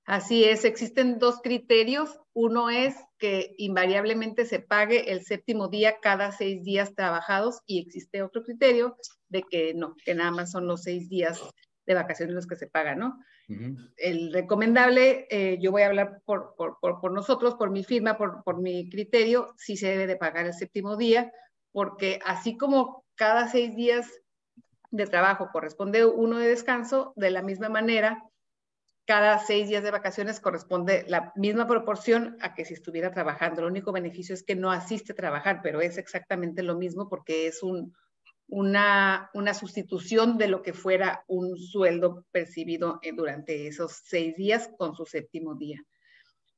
Así es, existen 2 criterios. Uno es que invariablemente se pague el séptimo día cada 6 días trabajados, y existe otro criterio de que no, que nada más son los 6 días de vacaciones los que se pagan, ¿no? El recomendable, yo voy a hablar por nosotros, por mi firma, por mi criterio, sí se debe de pagar el séptimo día, porque así como cada 6 días de trabajo corresponde uno de descanso, de la misma manera, cada 6 días de vacaciones corresponde la misma proporción a que si estuviera trabajando. El único beneficio es que no asiste a trabajar, pero es exactamente lo mismo porque es una sustitución de lo que fuera un sueldo percibido durante esos 6 días con su séptimo día.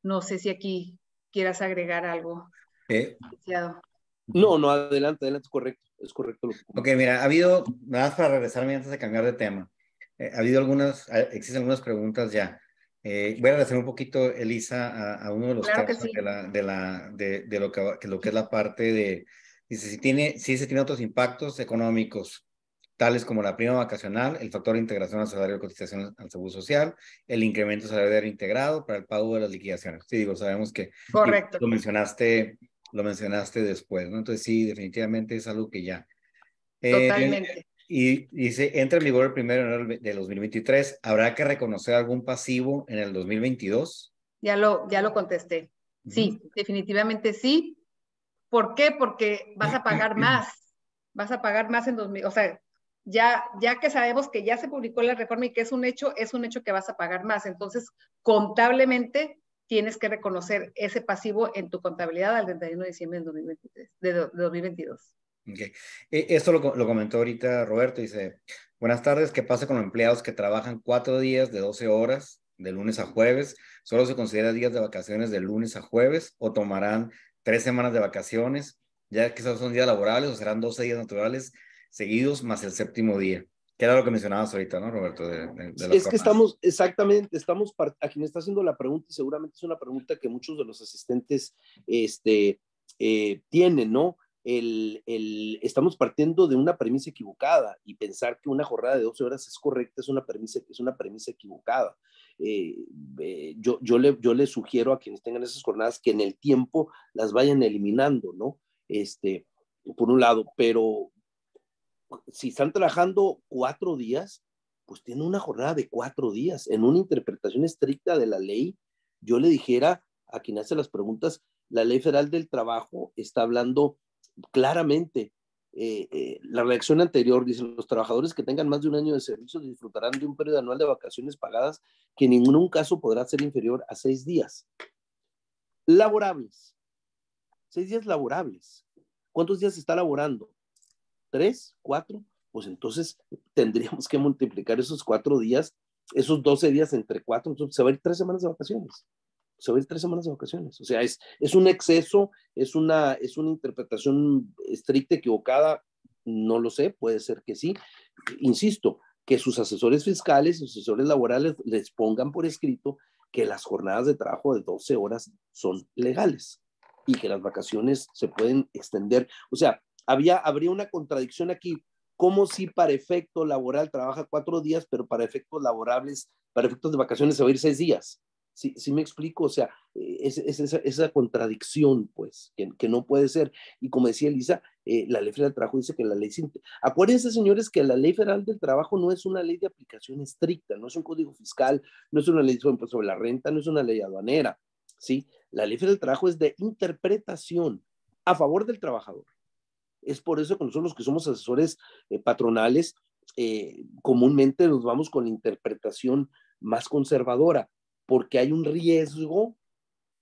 No sé si aquí quieras agregar algo. No, adelante, es correcto. Ok, mira, ha habido, nada más para regresarme antes de cambiar de tema, existen algunas preguntas ya. Voy a regresar un poquito, Elisa, a uno de los claro temas que sí. de lo que es la parte de, dice, si se tiene otros impactos económicos, tales como la prima vacacional, el factor de integración al salario de cotización al seguro social, el incremento salarial integrado para el pago de las liquidaciones. Sí, digo, sabemos que correcto. Lo mencionaste después, ¿no? Entonces sí, definitivamente es algo que ya. Totalmente. Y dice, entra en vigor el 1 de enero de 2023, ¿habrá que reconocer algún pasivo en el 2022? Ya lo contesté. Sí, definitivamente sí. ¿Por qué? Porque vas a pagar más. Vas a pagar más en 2000, o sea, ya que sabemos que ya se publicó la reforma y que es un hecho que vas a pagar más. Entonces, contablemente tienes que reconocer ese pasivo en tu contabilidad al 31 de diciembre del 2023, de 2022. Okay. Esto lo comentó ahorita Roberto, dice, buenas tardes, ¿qué pasa con los empleados que trabajan 4 días de 12 horas, de lunes a jueves? ¿Solo se considera días de vacaciones de lunes a jueves o tomarán 3 semanas de vacaciones, ya que esos son días laborables, o serán 12 días naturales seguidos más el séptimo día? Que era lo que mencionabas ahorita, ¿no, Roberto? Es que estamos, exactamente, a quien está haciendo la pregunta, y seguramente es una pregunta que muchos de los asistentes tienen, ¿no? Estamos partiendo de una premisa equivocada, y pensar que una jornada de 12 horas es correcta es una premisa equivocada. Yo le sugiero a quienes tengan esas jornadas que en el tiempo las vayan eliminando, ¿no? Por un lado, pero si están trabajando 4 días, pues tienen una jornada de 4 días. En una interpretación estricta de la ley, yo le dijera a quien hace las preguntas, la Ley Federal del Trabajo está hablando claramente. La redacción anterior dice, los trabajadores que tengan más de 1 año de servicio disfrutarán de un periodo anual de vacaciones pagadas que en ningún caso podrá ser inferior a 6 días laborables. 6 días laborables. ¿Cuántos días se está laborando? 3, 4, pues entonces tendríamos que multiplicar esos 4 días, esos 12 días entre 4, entonces se va a ir 3 semanas de vacaciones. O sea, es un exceso, es una interpretación estricta, equivocada, no lo sé, puede ser que sí. Insisto, que sus asesores fiscales, sus asesores laborales les pongan por escrito que las jornadas de trabajo de 12 horas son legales y que las vacaciones se pueden extender. O sea, habría una contradicción aquí, como si para efecto laboral trabaja 4 días, pero para efectos laborables, para efectos de vacaciones se va a ir 6 días. ¿Sí me explico? O sea, es esa contradicción, pues, que no puede ser. Y como decía Elisa, la Ley Federal del Trabajo dice que la ley... Acuérdense, señores, que la Ley Federal del Trabajo no es una ley de aplicación estricta, no es un código fiscal, no es una ley sobre la renta, no es una ley aduanera, ¿sí? La Ley Federal del Trabajo es de interpretación a favor del trabajador. Es por eso que nosotros, los que somos asesores patronales, comúnmente nos vamos con la interpretación más conservadora, porque hay un riesgo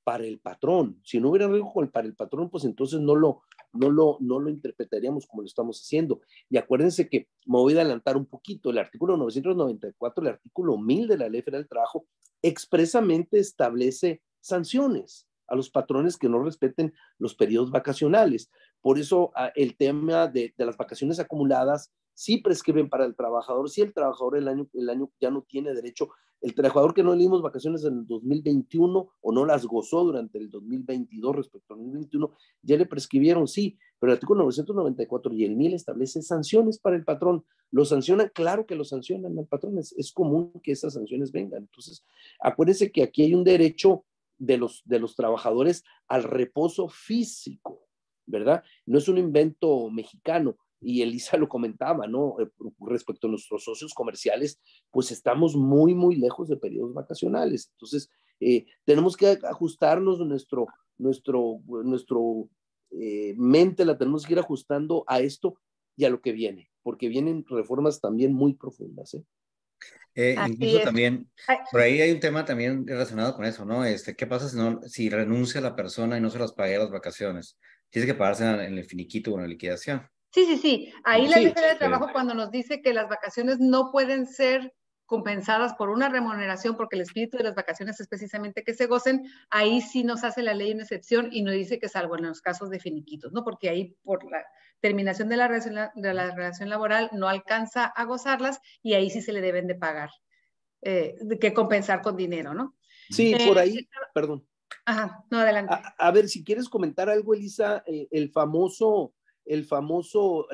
para el patrón. Si no hubiera riesgo para el patrón, pues entonces no lo no lo interpretaríamos como lo estamos haciendo. Y acuérdense que me voy a adelantar un poquito, el artículo 994, el artículo 1000 de la Ley Federal del Trabajo, expresamente establece sanciones a los patrones que no respeten los periodos vacacionales. Por eso el tema de las vacaciones acumuladas sí prescriben para el trabajador. Si el trabajador el año ya no tiene derecho, el trabajador que no le dimos vacaciones en el 2021 o no las gozó durante el 2022 respecto al 2021, ya le prescribieron, sí, pero el artículo 994 y el 1000 establece sanciones para el patrón. ¿Lo sancionan? Claro que lo sancionan al patrón, es común que esas sanciones vengan. Entonces, acuérdense que aquí hay un derecho de los trabajadores al reposo físico, ¿verdad? No es un invento mexicano. Y Elisa lo comentaba, ¿no? Respecto a nuestros socios comerciales, pues estamos muy, muy lejos de periodos vacacionales. Entonces, tenemos que ajustarnos nuestro mente, la tenemos que ir ajustando a esto y a lo que viene, porque vienen reformas también muy profundas, ¿eh? Incluso también, por ahí hay un tema también relacionado con eso, ¿no? ¿Qué pasa si renuncia la persona y no se las paga las vacaciones? Tiene que pagarse en el finiquito o en la liquidación. Sí. Ahí la Ley Federal del Trabajo cuando nos dice que las vacaciones no pueden ser compensadas por una remuneración, porque el espíritu de las vacaciones es precisamente que se gocen, ahí sí nos hace la ley una excepción y nos dice que salvo en los casos de finiquitos, ¿no? Porque ahí por la terminación de la relación laboral no alcanza a gozarlas y ahí sí se le deben de pagar, que compensar con dinero, ¿no? Sí, por ahí, perdón. Ajá, no, adelante. A ver, si quieres comentar algo, Elisa, la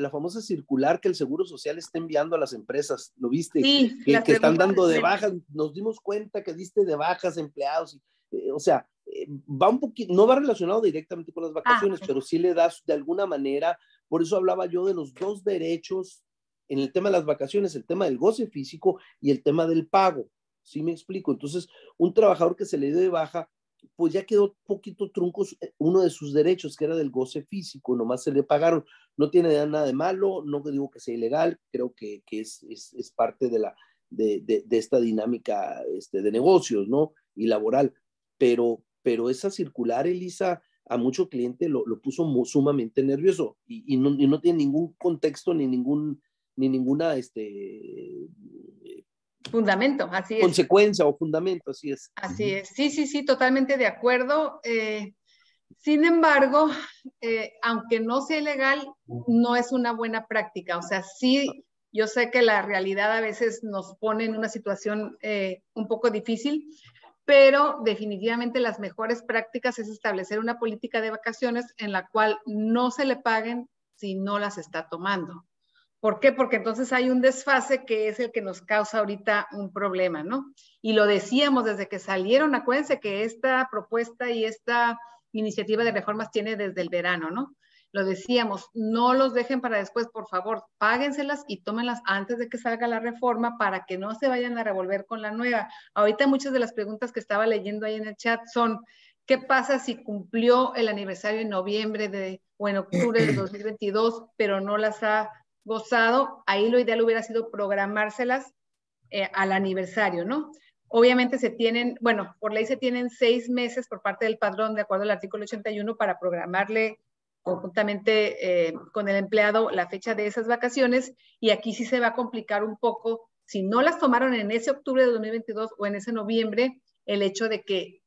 famosa circular que el Seguro Social está enviando a las empresas, ¿lo viste? Sí, que están dando de bajas, nos dimos cuenta que diste de bajas empleados, o sea, va un poquito, no va relacionado directamente con las vacaciones, pero sí le das de alguna manera, por eso hablaba yo de los dos derechos en el tema de las vacaciones, el tema del goce físico y el tema del pago, ¿sí me explico? Entonces, un trabajador que se le dio de baja, pues ya quedó poquito truncos uno de sus derechos, que era del goce físico, nomás se le pagaron. No tiene nada de malo, no digo que sea ilegal, creo que es parte de esta dinámica de negocios, ¿no? Y laboral. Pero esa circular, Elisa, a mucho cliente lo puso sumamente nervioso y no tiene ningún contexto ni ninguna fundamento, así es. Consecuencia o fundamento, así es. Así es, sí, totalmente de acuerdo. Sin embargo, aunque no sea ilegal, no es una buena práctica. O sea, sí, yo sé que la realidad a veces nos pone en una situación un poco difícil, pero definitivamente las mejores prácticas es establecer una política de vacaciones en la cual no se le paguen si no las está tomando. ¿Por qué? Porque entonces hay un desfase que es el que nos causa ahorita un problema, ¿no? Y lo decíamos desde que salieron, acuérdense que esta propuesta y esta iniciativa de reformas tiene desde el verano, ¿no? Lo decíamos, no los dejen para después, por favor, páguenselas y tómenlas antes de que salga la reforma para que no se vayan a revolver con la nueva. Ahorita muchas de las preguntas que estaba leyendo ahí en el chat son, ¿qué pasa si cumplió el aniversario en noviembre o en octubre del 2022, pero no las ha gozado? Ahí lo ideal hubiera sido programárselas al aniversario, ¿no? Obviamente se tienen, bueno, por ley se tienen 6 meses por parte del padrón, de acuerdo al artículo 81, para programarle conjuntamente con el empleado la fecha de esas vacaciones, y aquí sí se va a complicar un poco, si no las tomaron en ese octubre de 2022 o en ese noviembre, el hecho de que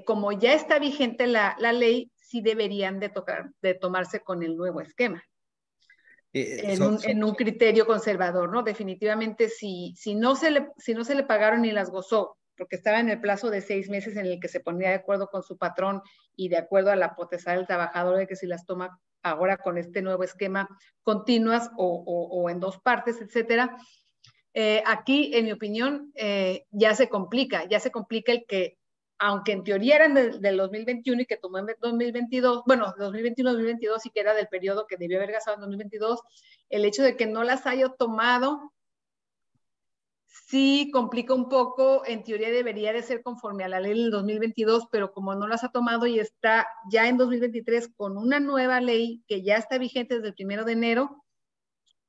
como ya está vigente la ley, sí deberían de tomarse con el nuevo esquema. En un criterio conservador, ¿no? Definitivamente, si no se le pagaron ni las gozó, porque estaba en el plazo de 6 meses en el que se ponía de acuerdo con su patrón y de acuerdo a la potestad del trabajador de que si las toma ahora con este nuevo esquema continuas o en 2 partes, etcétera. Aquí, en mi opinión, ya se complica el que, aunque en teoría eran del 2021 y que tomó en 2022, bueno, 2021-2022 y que era del periodo que debió haber gastado en 2022, el hecho de que no las haya tomado sí complica un poco. En teoría debería de ser conforme a la ley del 2022, pero como no las ha tomado y está ya en 2023 con una nueva ley que ya está vigente desde el 1 de enero,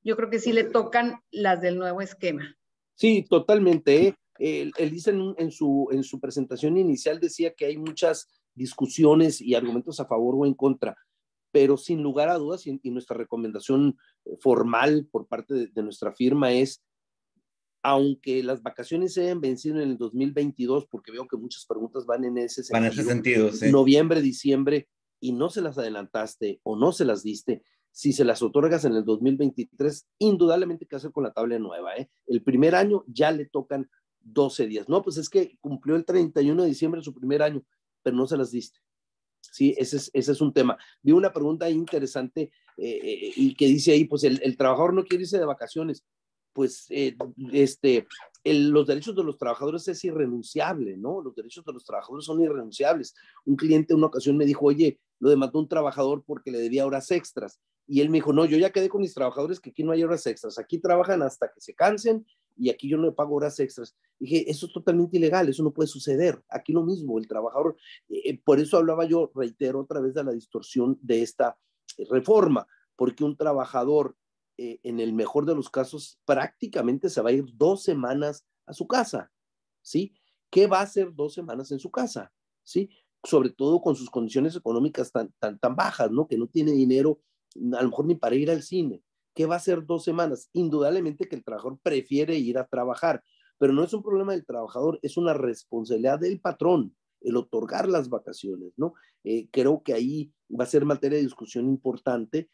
yo creo que sí le tocan las del nuevo esquema. Sí, totalmente. Elisa en su presentación inicial decía que hay muchas discusiones y argumentos a favor o en contra, pero sin lugar a dudas, y nuestra recomendación formal por parte de nuestra firma es, aunque las vacaciones se hayan vencido en el 2022, porque veo que muchas preguntas van en ese sentido, sí. Noviembre, diciembre, y no se las adelantaste o no se las diste, si se las otorgas en el 2023, indudablemente hay que hacer con la tabla nueva. El primer año ya le tocan 12 días. No, pues es que cumplió el 31 de diciembre su primer año, pero no se las diste. Sí, ese es un tema. Vi una pregunta interesante y que dice ahí, pues el trabajador no quiere irse de vacaciones. Pues los derechos de los trabajadores es irrenunciable, ¿no? Los derechos de los trabajadores son irrenunciables. Un cliente una ocasión me dijo, oye, lo demandó un trabajador porque le debía horas extras. Y él me dijo, no, yo ya quedé con mis trabajadores que aquí no hay horas extras. Aquí trabajan hasta que se cansen y aquí yo no le pago horas extras. Dije, eso es totalmente ilegal, eso no puede suceder. Aquí lo mismo, el trabajador, por eso hablaba yo, reitero otra vez de la distorsión de esta reforma, porque un trabajador en el mejor de los casos, prácticamente se va a ir 2 semanas a su casa, ¿sí? ¿Qué va a hacer 2 semanas en su casa? ¿Sí? Sobre todo con sus condiciones económicas tan bajas, ¿no? Que no tiene dinero, a lo mejor ni para ir al cine. ¿Qué va a hacer 2 semanas? Indudablemente que el trabajador prefiere ir a trabajar, pero no es un problema del trabajador, es una responsabilidad del patrón el otorgar las vacaciones, ¿no? Creo que ahí va a ser materia de discusión importante,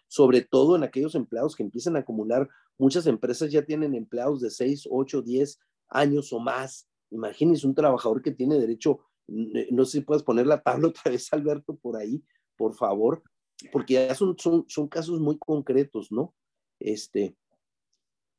sobre todo en aquellos empleados que empiezan a acumular. Muchas empresas ya tienen empleados de 6, 8, 10 años o más. Imagínense un trabajador que tiene derecho, no sé si puedes poner la tabla otra vez, Alberto, por ahí, por favor, porque ya son casos muy concretos, ¿no?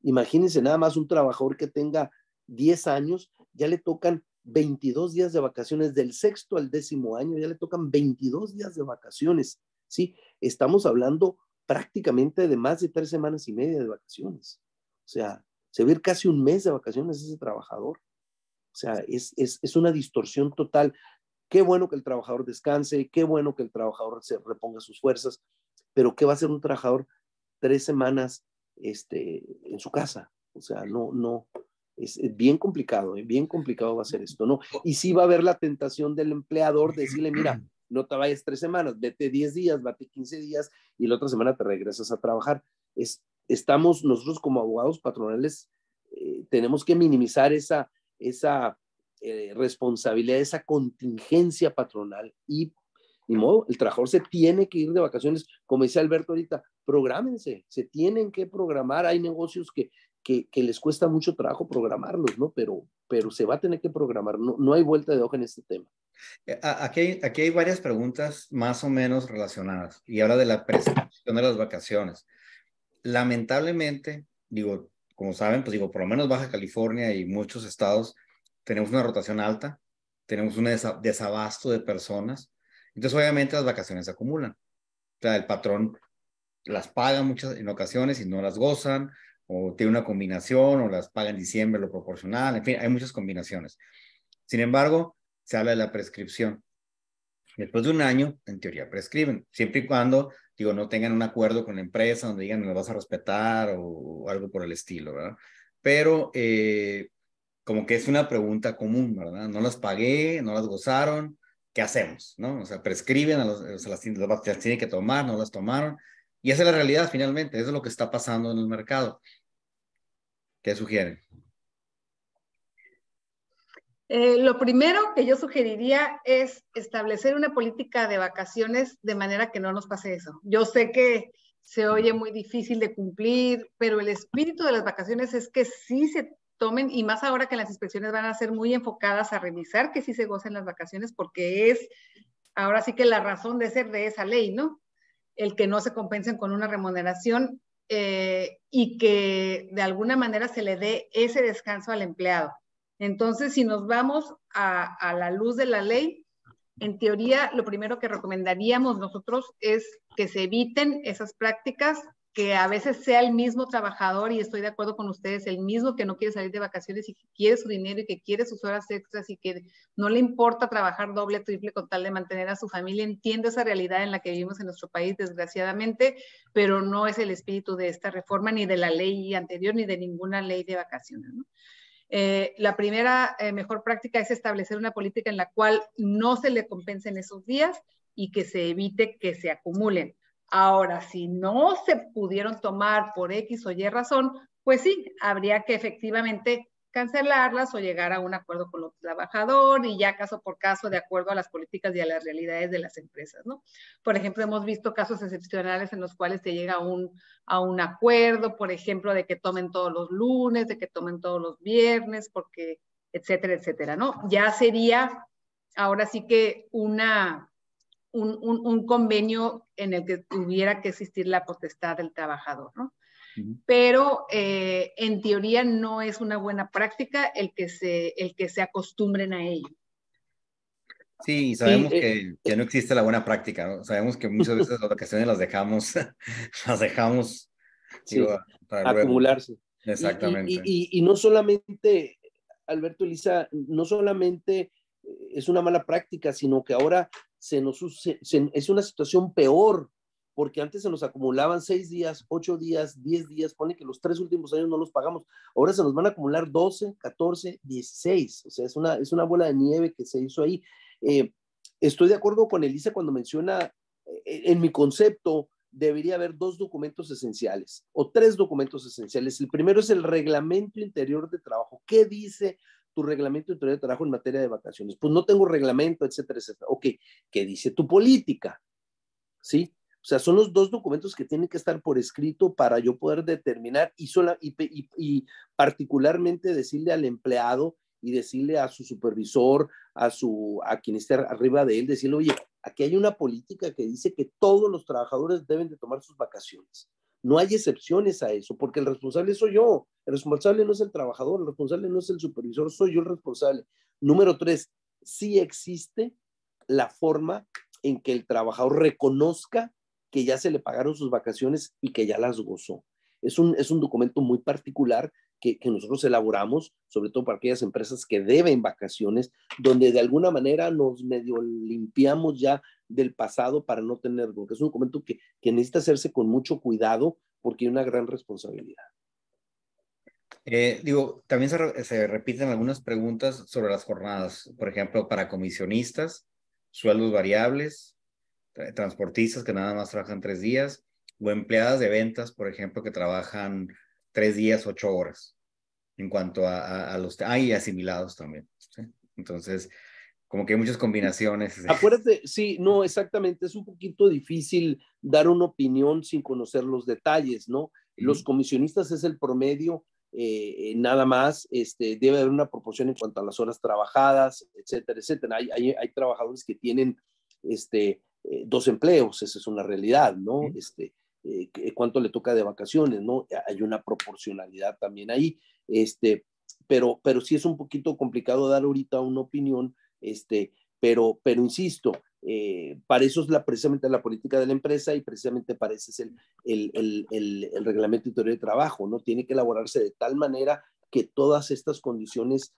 Imagínense nada más un trabajador que tenga 10 años, ya le tocan 22 días de vacaciones, del 6º al 10º año, ya le tocan 22 días de vacaciones, ¿sí? Estamos hablando prácticamente de más de 3 semanas y media de vacaciones. O sea, se va a ir casi un mes de vacaciones ese trabajador. O sea, es una distorsión total. Qué bueno que el trabajador descanse, qué bueno que el trabajador se reponga sus fuerzas, pero ¿qué va a hacer un trabajador 3 semanas en su casa? O sea, no, es bien complicado va a ser esto, ¿no? Y sí va a haber la tentación del empleador de decirle, mira, no te vayas 3 semanas, vete 10 días, vete 15 días y la otra semana te regresas a trabajar. Estamos nosotros como abogados patronales, tenemos que minimizar esa responsabilidad, esa contingencia patronal y ni modo, el trabajador se tiene que ir de vacaciones, como dice Alberto ahorita, prográmense, se tienen que programar. Hay negocios que les cuesta mucho trabajo programarlos, ¿no? Pero se va a tener que programar, no hay vuelta de hoja en este tema. Aquí hay varias preguntas más o menos relacionadas y habla de la prescripción de las vacaciones. Lamentablemente, digo, como saben, pues digo, por lo menos Baja California y muchos estados tenemos una rotación alta, tenemos un desabasto de personas, entonces obviamente las vacaciones se acumulan. O sea, el patrón las paga en ocasiones y no las gozan, o tiene una combinación, o las paga en diciembre lo proporcional, en fin, hay muchas combinaciones. Sin embargo, se habla de la prescripción. Después de un año, en teoría, prescriben, siempre y cuando, digo, no tengan un acuerdo con la empresa donde digan, me vas a respetar o algo por el estilo, ¿verdad? Pero como que es una pregunta común, ¿verdad? No las pagué, no las gozaron, ¿qué hacemos? ¿No? O sea, prescriben, o sea, las tienen que tomar, no las tomaron. Y esa es la realidad finalmente, eso es lo que está pasando en el mercado. ¿Qué sugieren? Lo primero que yo sugeriría es establecer una política de vacaciones de manera que no nos pase eso. Yo sé que se oye muy difícil de cumplir, pero el espíritu de las vacaciones es que sí se tomen, y más ahora que las inspecciones van a ser muy enfocadas a revisar que sí se gocen las vacaciones, porque es ahora sí que la razón de ser de esa ley, ¿no? El que no se compensen con una remuneración y que de alguna manera se le dé ese descanso al empleado. Entonces, si nos vamos a la luz de la ley, en teoría, lo primero que recomendaríamos nosotros es que se eviten esas prácticas, que a veces sea el mismo trabajador, y estoy de acuerdo con ustedes, el mismo que no quiere salir de vacaciones y que quiere su dinero y que quiere sus horas extras y que no le importa trabajar doble, triple con tal de mantener a su familia. Entiendo esa realidad en la que vivimos en nuestro país, desgraciadamente, pero no es el espíritu de esta reforma, ni de la ley anterior, ni de ninguna ley de vacaciones, ¿no? La primera mejor práctica es establecer una política en la cual no se le compensen esos días, y que se evite que se acumulen. Ahora, si no se pudieron tomar por X o Y razón, pues sí, habría que efectivamente cancelarlas o llegar a un acuerdo con el trabajador y ya caso por caso de acuerdo a las políticas y a las realidades de las empresas, ¿no? Por ejemplo, hemos visto casos excepcionales en los cuales se llega a un acuerdo, por ejemplo, de que tomen todos los lunes, de que tomen todos los viernes, porque etcétera, etcétera, ¿no? Ya sería ahora sí que un convenio en el que tuviera que existir la potestad del trabajador, ¿no? Pero en teoría no es una buena práctica el que se acostumbren a ello. Sí, sabemos que no existe la buena práctica, ¿no? Sabemos que muchas veces las vacaciones las dejamos, sí, para luego. acumularse. Exactamente. Y no solamente, Alberto, Elisa, no solamente es una mala práctica, sino que ahora es una situación peor, porque antes se nos acumulaban 6 días, 8 días, 10 días, pone que los 3 últimos años no los pagamos, ahora se nos van a acumular 12, 14, 16, o sea, es una bola de nieve que se hizo ahí. Estoy de acuerdo con Elisa cuando menciona, en mi concepto, debería haber 2 documentos esenciales o 3 documentos esenciales. El primero es el reglamento interior de trabajo. ¿Qué dice tu reglamento interior de trabajo en materia de vacaciones? Pues no tengo reglamento, etcétera, etcétera. Ok, ¿qué dice tu política? ¿Sí? O sea, son los 2 documentos que tienen que estar por escrito para yo poder determinar y particularmente decirle al empleado y decirle a su supervisor, a quien esté arriba de él, decirle, oye, aquí hay una política que dice que todos los trabajadores deben de tomar sus vacaciones. No hay excepciones a eso, porque el responsable soy yo. El responsable no es el trabajador, el responsable no es el supervisor, soy yo el responsable. Número 3, sí existe la forma en que el trabajador reconozca que ya se le pagaron sus vacaciones y que ya las gozó. Es un documento muy particular que nosotros elaboramos, sobre todo para aquellas empresas que deben vacaciones, donde de alguna manera nos medio limpiamos ya del pasado para no tener, porque es un documento que necesita hacerse con mucho cuidado porque hay una gran responsabilidad. También se repiten algunas preguntas sobre las jornadas, por ejemplo, para comisionistas, sueldos variables, transportistas que nada más trabajan 3 días, o empleadas de ventas, por ejemplo, que trabajan 3 días, 8 horas, en cuanto a los... y asimilados también, ¿sí? Entonces, como que hay muchas combinaciones. Acuérdate, sí, no, exactamente, es un poquito difícil dar una opinión sin conocer los detalles, ¿no? Los comisionistas es el promedio, nada más, debe haber una proporción en cuanto a las horas trabajadas, etcétera, etcétera. Hay trabajadores que tienen 2 empleos, esa es una realidad, ¿no? Cuánto le toca de vacaciones, ¿no? Hay una proporcionalidad también ahí, pero sí es un poquito complicado dar ahorita una opinión, pero insisto, para eso es precisamente la política de la empresa y precisamente para eso es el reglamento interior de trabajo, ¿no? Tiene que elaborarse de tal manera que todas estas condiciones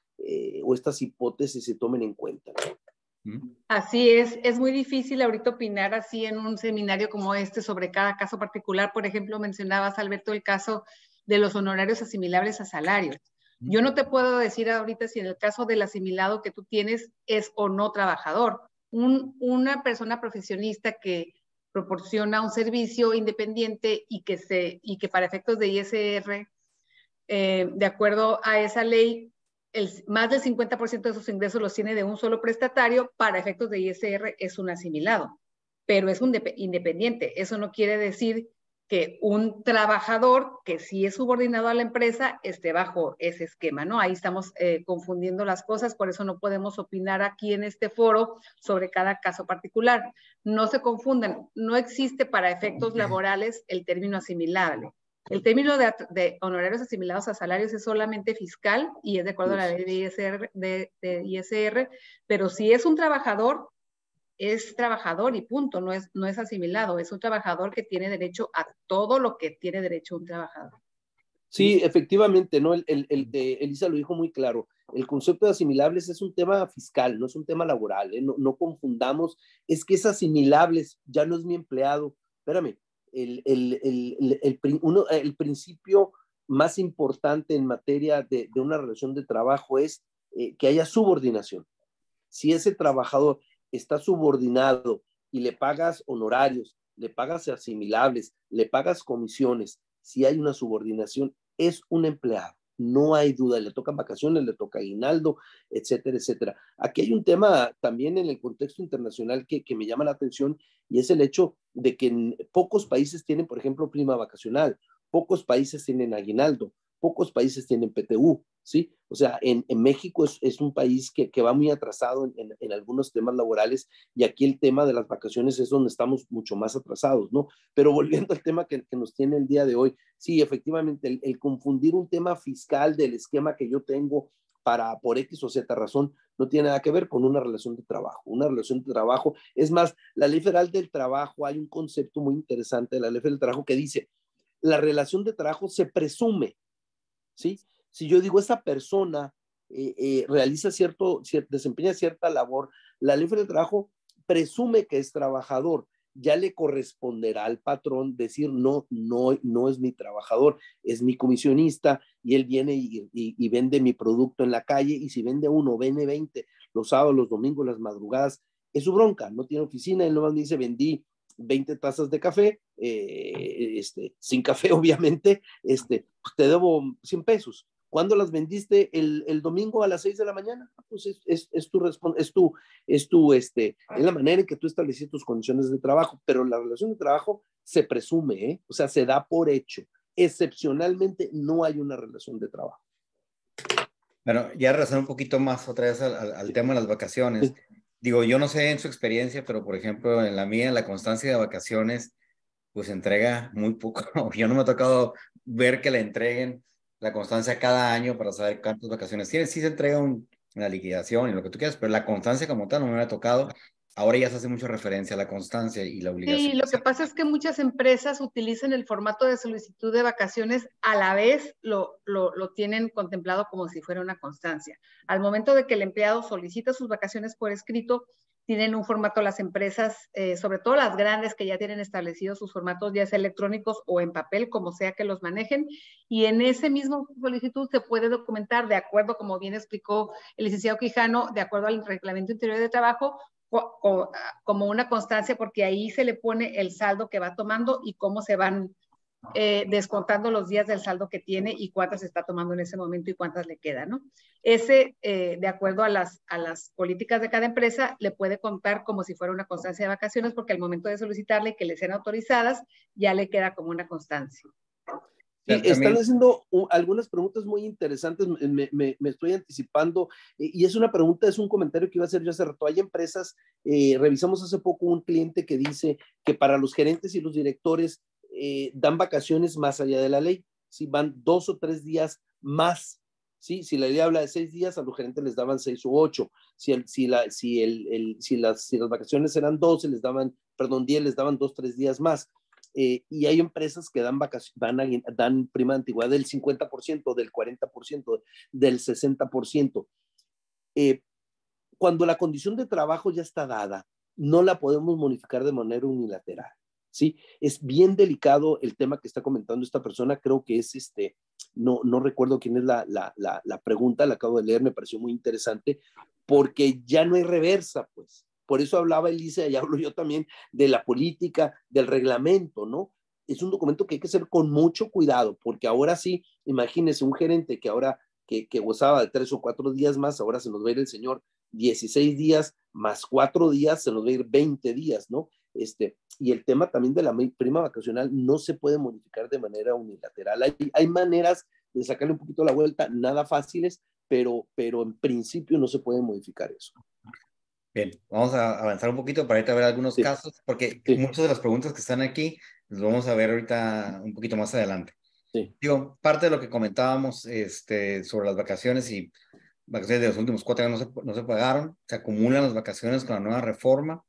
o estas hipótesis se tomen en cuenta, ¿no? Así es muy difícil ahorita opinar así en un seminario como este sobre cada caso particular. Por ejemplo, mencionabas, Alberto, el caso de los honorarios asimilables a salarios. Yo no te puedo decir ahorita si en el caso del asimilado que tú tienes es o no trabajador. Una persona profesionista que proporciona un servicio independiente y que para efectos de ISR, de acuerdo a esa ley, más del 50% de sus ingresos los tiene de un solo prestatario, para efectos de ISR es un asimilado, pero es un independiente. Eso no quiere decir que un trabajador que sí es subordinado a la empresa esté bajo ese esquema, ¿no? Ahí estamos confundiendo las cosas, por eso no podemos opinar aquí en este foro sobre cada caso particular. No se confundan, no existe para efectos laborales el término asimilable. El término de honorarios asimilados a salarios es solamente fiscal y es de acuerdo a la ley de ISR, pero si es un trabajador, es trabajador y punto, no es asimilado, es un trabajador que tiene derecho a todo lo que tiene derecho un trabajador. Sí, efectivamente, ¿no? Elisa lo dijo muy claro. El concepto de asimilables es un tema fiscal, no es un tema laboral, ¿eh? No confundamos, es que es asimilables, ya no es mi empleado. Espérame, el principio más importante en materia de una relación de trabajo es que haya subordinación. Si ese trabajador está subordinado y le pagas honorarios, le pagas asimilables, le pagas comisiones, si hay una subordinación, es un empleado. No hay duda, le tocan vacaciones, le toca aguinaldo, etcétera, etcétera. Aquí hay un tema también en el contexto internacional que me llama la atención y es el hecho de que en pocos países tienen, por ejemplo, prima vacacional, pocos países tienen aguinaldo, pocos países tienen PTU, ¿sí? O sea, en México es un país que va muy atrasado en algunos temas laborales y aquí el tema de las vacaciones es donde estamos mucho más atrasados, ¿no? Pero volviendo al tema que nos tiene el día de hoy, sí, efectivamente, el confundir un tema fiscal del esquema que yo tengo por X o Z razón, no tiene nada que ver con una relación de trabajo. Una relación de trabajo, es más, la Ley Federal del Trabajo, hay un concepto muy interesante de la Ley Federal del Trabajo que dice, la relación de trabajo se presume, ¿sí? Si yo digo, esta persona realiza desempeña cierta labor, la Ley Federal del Trabajo presume que es trabajador, ya le corresponderá al patrón decir, no es mi trabajador, es mi comisionista, y él viene y vende mi producto en la calle, y si vende uno, vende 20, los sábados, los domingos, las madrugadas, es su bronca, no tiene oficina, él nomás me dice, vendí 20 tazas de café, sin café obviamente, te debo 100 pesos. ¿Cuándo las vendiste? El domingo a las 6 de la mañana. Pues es la manera en que tú estableciste tus condiciones de trabajo, pero la relación de trabajo se presume, ¿eh? O sea, se da por hecho. Excepcionalmente no hay una relación de trabajo. Bueno, ya regresando un poquito más otra vez al tema de las vacaciones. Digo, yo no sé en su experiencia, pero por ejemplo, en la mía, la constancia de vacaciones, pues entrega muy poco. Yo no me ha tocado ver que le entreguen la constancia cada año para saber cuántas vacaciones tiene. Sí se entrega una liquidación y lo que tú quieras, pero la constancia como tal no me ha tocado. Ahora ya se hace mucha referencia a la constancia y la Sí, obligación. lo que pasa es que muchas empresas utilizan el formato de solicitud de vacaciones, a la vez lo tienen contemplado como si fuera una constancia. Al momento de que el empleado solicita sus vacaciones por escrito, tienen un formato las empresas, sobre todo las grandes que ya tienen establecidos sus formatos, ya sea electrónicos o en papel, como sea que los manejen, y en ese mismo solicitud se puede documentar de acuerdo, como bien explicó el licenciado Quijano, de acuerdo al Reglamento Interior de Trabajo, como una constancia, porque ahí se le pone el saldo que va tomando y cómo se van descontando los días del saldo que tiene y cuántas está tomando en ese momento y cuántas le quedan, ¿no? Ese, de acuerdo a las políticas de cada empresa, le puede contar como si fuera una constancia de vacaciones, porque al momento de solicitarle que le sean autorizadas, ya le queda como una constancia. Sí, están haciendo algunas preguntas muy interesantes, me estoy anticipando, y es un comentario que iba a hacer yo hace rato. Hay empresas, revisamos hace poco un cliente que dice que para los gerentes y los directores dan vacaciones más allá de la ley, ¿sí? Van 2 o 3 días más, ¿sí? Si la ley habla de 6 días, a los gerentes les daban 6 u 8, si las vacaciones eran 12, 10, les daban 2, 3 días más. Y hay empresas que dan prima de antigüedad del 50%, del 40%, del 60%. Cuando la condición de trabajo ya está dada, no la podemos modificar de manera unilateral, ¿sí? Es bien delicado el tema que está comentando esta persona. Creo que es no recuerdo quién es la pregunta, la acabo de leer, me pareció muy interesante, porque ya no hay reversa, pues. Por eso hablaba Elisa y hablo yo también de la política, del reglamento, ¿no? Es un documento que hay que hacer con mucho cuidado, porque ahora sí, imagínese un gerente que ahora que gozaba de 3 o 4 días más, ahora se nos va a ir el señor 16 días más 4 días, se nos va a ir 20 días, ¿no? Y el tema también de la prima vacacional no se puede modificar de manera unilateral. Hay maneras de sacarle un poquito la vuelta, nada fáciles, pero en principio no se puede modificar eso. Bien, vamos a avanzar un poquito para ahorita ver algunos casos, porque muchas de las preguntas que están aquí las vamos a ver ahorita un poquito más adelante. Digo, parte de lo que comentábamos sobre las vacaciones y vacaciones de los últimos 4 años no se pagaron, se acumulan las vacaciones con la nueva reforma,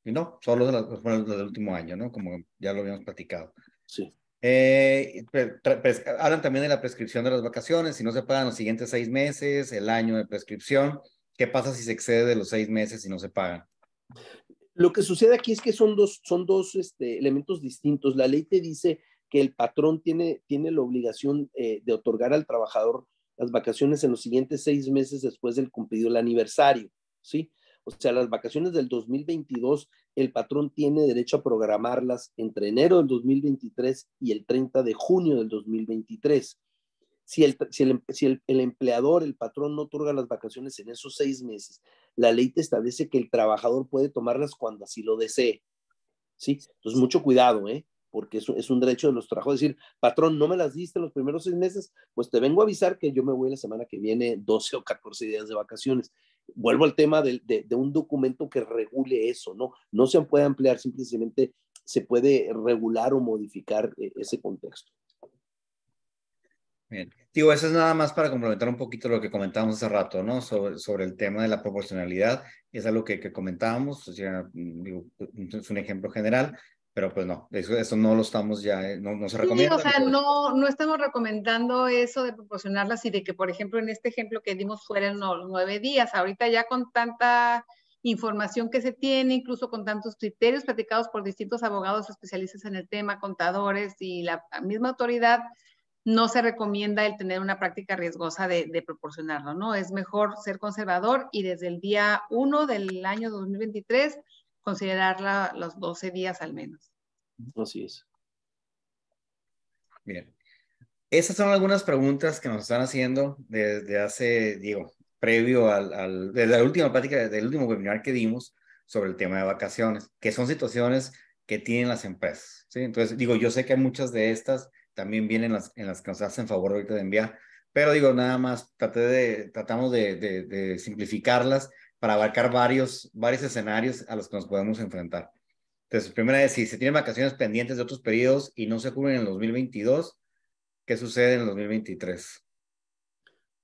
y no, solo las del último año, ¿no? Como ya lo habíamos platicado. Sí. Hablan también de la prescripción de las vacaciones, si no se pagan los siguientes 6 meses, el año de prescripción. ¿Qué pasa si se excede de los 6 meses y no se pagan? Lo que sucede aquí es que son dos elementos distintos. La ley te dice que el patrón tiene la obligación de otorgar al trabajador las vacaciones en los siguientes 6 meses después del cumplido el aniversario, ¿sí? O sea, las vacaciones del 2022, el patrón tiene derecho a programarlas entre enero del 2023 y el 30 de junio del 2023. Si el empleador, el patrón no otorga las vacaciones en esos 6 meses, la ley te establece que el trabajador puede tomarlas cuando así lo desee. ¿Sí? Entonces, mucho cuidado, porque es un derecho de los trabajadores. Decir, patrón, no me las diste los primeros 6 meses, pues te vengo a avisar que yo me voy la semana que viene 12 o 14 días de vacaciones. Vuelvo al tema de un documento que regule eso, ¿no? No se puede ampliar, simplemente se puede regular o modificar ese contexto. Bien. Digo, eso es nada más para complementar un poquito lo que comentábamos hace rato, ¿no? Sobre el tema de la proporcionalidad. Es algo que comentábamos, o sea, digo, es un ejemplo general, pero pues no, eso no lo estamos ya, no se recomienda. Sí, o sea, no estamos recomendando eso de proporcionarlas y de que, por ejemplo, en este ejemplo que dimos fueran los 9 días. Ahorita ya con tanta información que se tiene, incluso con tantos criterios platicados por distintos abogados especialistas en el tema, contadores y la misma autoridad, no se recomienda el tener una práctica riesgosa de proporcionarlo, ¿no? Es mejor ser conservador y desde el día 1 del año 2023 considerar los 12 días al menos. Así es. Bien. Esas son algunas preguntas que nos están haciendo desde hace, digo, previo desde la última plática, del último webinar que dimos sobre el tema de vacaciones, que son situaciones que tienen las empresas, ¿sí? Entonces, digo, yo sé que muchas de estas también vienen en las que nos hacen favor ahorita de enviar, pero digo, nada más tratamos de simplificarlas para abarcar varios escenarios a los que nos podemos enfrentar. Entonces, primera es, si se tienen vacaciones pendientes de otros periodos y no se cubren en el 2022, ¿qué sucede en el 2023?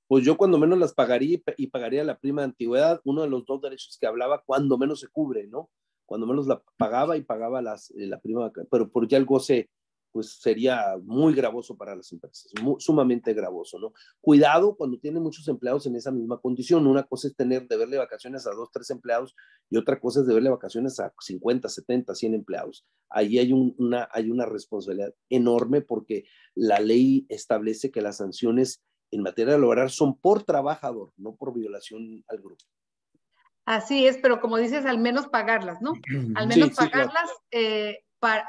Pues yo cuando menos las pagaría y pagaría la prima de antigüedad, uno de los 2 derechos que hablaba, cuando menos se cubre, ¿no? Cuando menos la pagaba y pagaba la prima, pero por ya el goce, pues sería muy gravoso para las empresas, sumamente gravoso, ¿no? Cuidado cuando tiene muchos empleados en esa misma condición. Una cosa es deberle vacaciones a 2, 3 empleados y otra cosa es deberle vacaciones a 50, 70, 100 empleados. Ahí hay una responsabilidad enorme porque la ley establece que las sanciones en materia laboral son por trabajador, no por violación al grupo. Así es, pero como dices, al menos pagarlas, ¿no? Al menos sí, pagarlas, claro.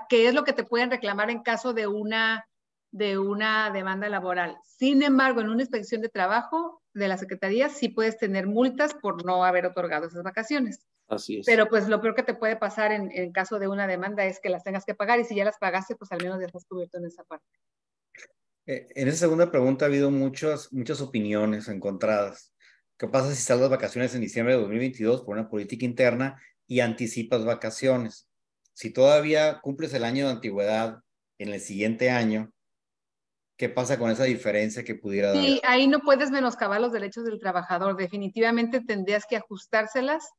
Que es lo que te pueden reclamar en caso de una demanda laboral. Sin embargo, en una inspección de trabajo de la Secretaría sí puedes tener multas por no haber otorgado esas vacaciones. Así es. Pero pues lo peor que te puede pasar en caso de una demanda es que las tengas que pagar y si ya las pagaste, pues al menos ya estás cubierto en esa parte. En esa segunda pregunta ha habido muchas opiniones encontradas. ¿Qué pasa si sales de vacaciones en diciembre de 2022 por una política interna y anticipas vacaciones? Si todavía cumples el año de antigüedad en el siguiente año, ¿qué pasa con esa diferencia que pudiera dar? Sí, ahí no puedes menoscabar los derechos del trabajador. Definitivamente tendrías que ajustárselas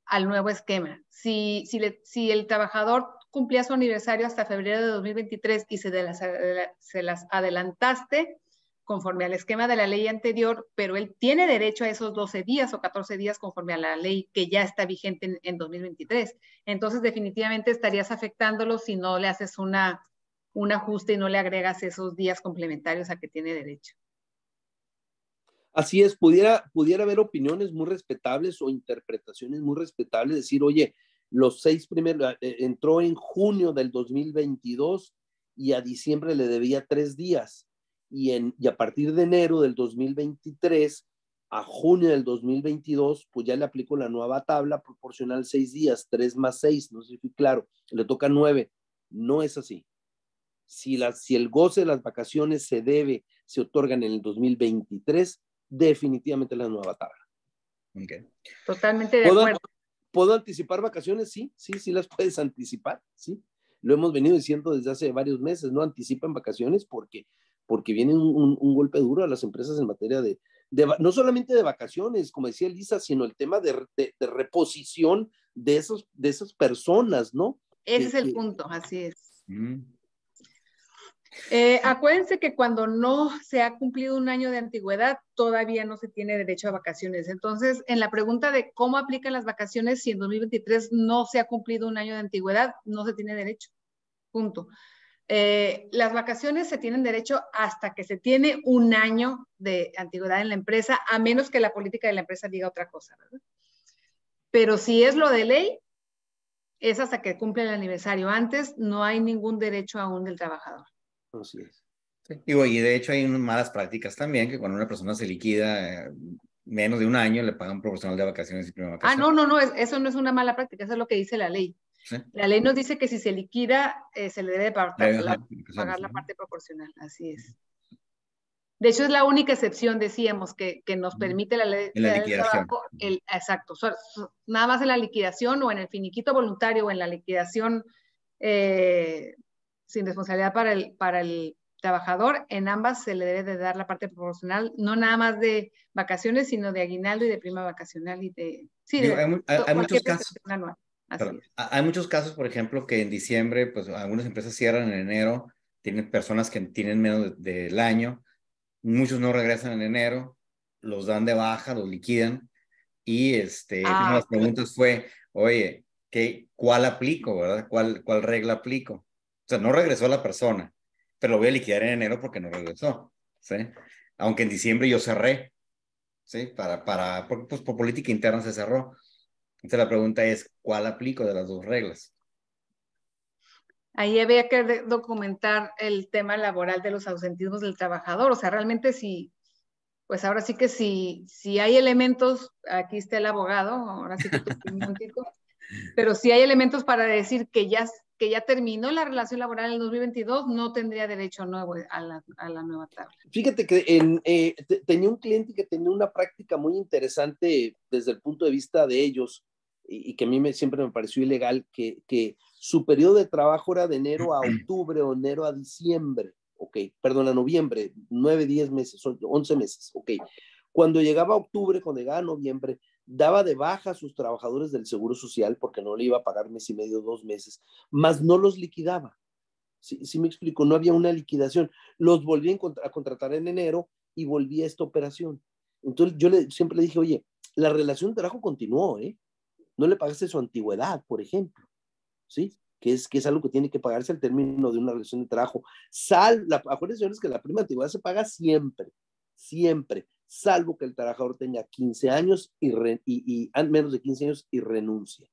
al nuevo esquema. Si el trabajador cumplía su aniversario hasta febrero de 2023 y se las adelantaste conforme al esquema de la ley anterior, pero él tiene derecho a esos 12 días o 14 días conforme a la ley que ya está vigente en 2023. Entonces, definitivamente estarías afectándolo si no le haces un ajuste y no le agregas esos días complementarios a que tiene derecho. Así es, pudiera haber opiniones muy respetables o interpretaciones muy respetables, decir, oye, los 6 primeros, entró en junio del 2022 y a diciembre le debía 3 días, y a partir de enero del 2023 a junio del 2022, pues ya le aplico la nueva tabla proporcional 6 días, 3 más 6, no sé si fui claro, le toca 9, no es así. Si el goce de las vacaciones se otorgan en el 2023, definitivamente la nueva tabla. Okay. Totalmente de acuerdo. ¿Puedo anticipar vacaciones? Sí las puedes anticipar, sí. Lo hemos venido diciendo desde hace varios meses, no anticipan vacaciones porque viene un golpe duro a las empresas en materia de no solamente de vacaciones, como decía Elisa, sino el tema de reposición de esas personas, ¿no? Ese es el punto, así es. Acuérdense que cuando no se ha cumplido un año de antigüedad, todavía no se tiene derecho a vacaciones. Entonces, en la pregunta de cómo aplican las vacaciones, si en 2023 no se ha cumplido un año de antigüedad, no se tiene derecho. Punto. Las vacaciones se tienen derecho hasta que se tiene un año de antigüedad en la empresa, a menos que la política de la empresa diga otra cosa, ¿verdad? pero si es lo de ley, es hasta que cumple el aniversario. Antes no hay ningún derecho aún del trabajador. Así es. Sí. Y de hecho hay unas malas prácticas también, que cuando una persona se liquida menos de un año, le pagan proporcional de vacaciones y prima vacaciones. No, eso no es una mala práctica, eso es lo que dice la ley. ¿Sí? La ley nos dice que si se liquida, se le debe pagar la parte proporcional, así es. De hecho, es la única excepción, decíamos, que nos permite la ley del trabajo. Exacto. Nada más en la liquidación o en el finiquito voluntario o en la liquidación sin responsabilidad para el trabajador, en ambas se le debe de dar la parte proporcional, no nada más de vacaciones, sino de aguinaldo y de prima vacacional y de... Sí, hay muchos casos. Anual. Hay muchos casos, por ejemplo, que en diciembre, pues algunas empresas cierran en enero, tienen personas que tienen menos del año, muchos no regresan en enero, los dan de baja, los liquidan, y una de las preguntas fue, oye, ¿cuál aplico, verdad? ¿Cuál regla aplico? O sea, no regresó la persona, pero lo voy a liquidar en enero porque no regresó, ¿sí? Aunque en diciembre yo cerré, ¿sí? Porque pues por política interna se cerró. Entonces la pregunta es, ¿cuál aplico de las dos reglas? Ahí había que documentar el tema laboral de los ausentismos del trabajador. O sea, realmente pues ahora sí que si hay elementos, aquí está el abogado, ahora sí que tu opinión, Tito, pero si hay elementos para decir que ya terminó la relación laboral en el 2022, no tendría derecho nuevo a la nueva tabla. Fíjate que tenía un cliente que tenía una práctica muy interesante desde el punto de vista de ellos, y que a mí siempre me pareció ilegal, que su periodo de trabajo era de enero a octubre o enero a diciembre, a noviembre, 9, 10 meses, 11 meses, Cuando llegaba octubre, cuando llegaba noviembre, daba de baja a sus trabajadores del Seguro Social porque no le iba a pagar mes y medio, 2 meses, más no los liquidaba. Sí me explico, no había una liquidación. Los volví a contratar en enero y volví a esta operación. Entonces yo siempre le dije, oye, la relación de trabajo continuó, ¿eh? No le pagaste su antigüedad, por ejemplo, ¿sí? Que es algo que tiene que pagarse al término de una relación de trabajo. Acuérdense, señores, que la prima antigüedad se paga siempre, salvo que el trabajador tenga 15 años y menos de 15 años y renuncie.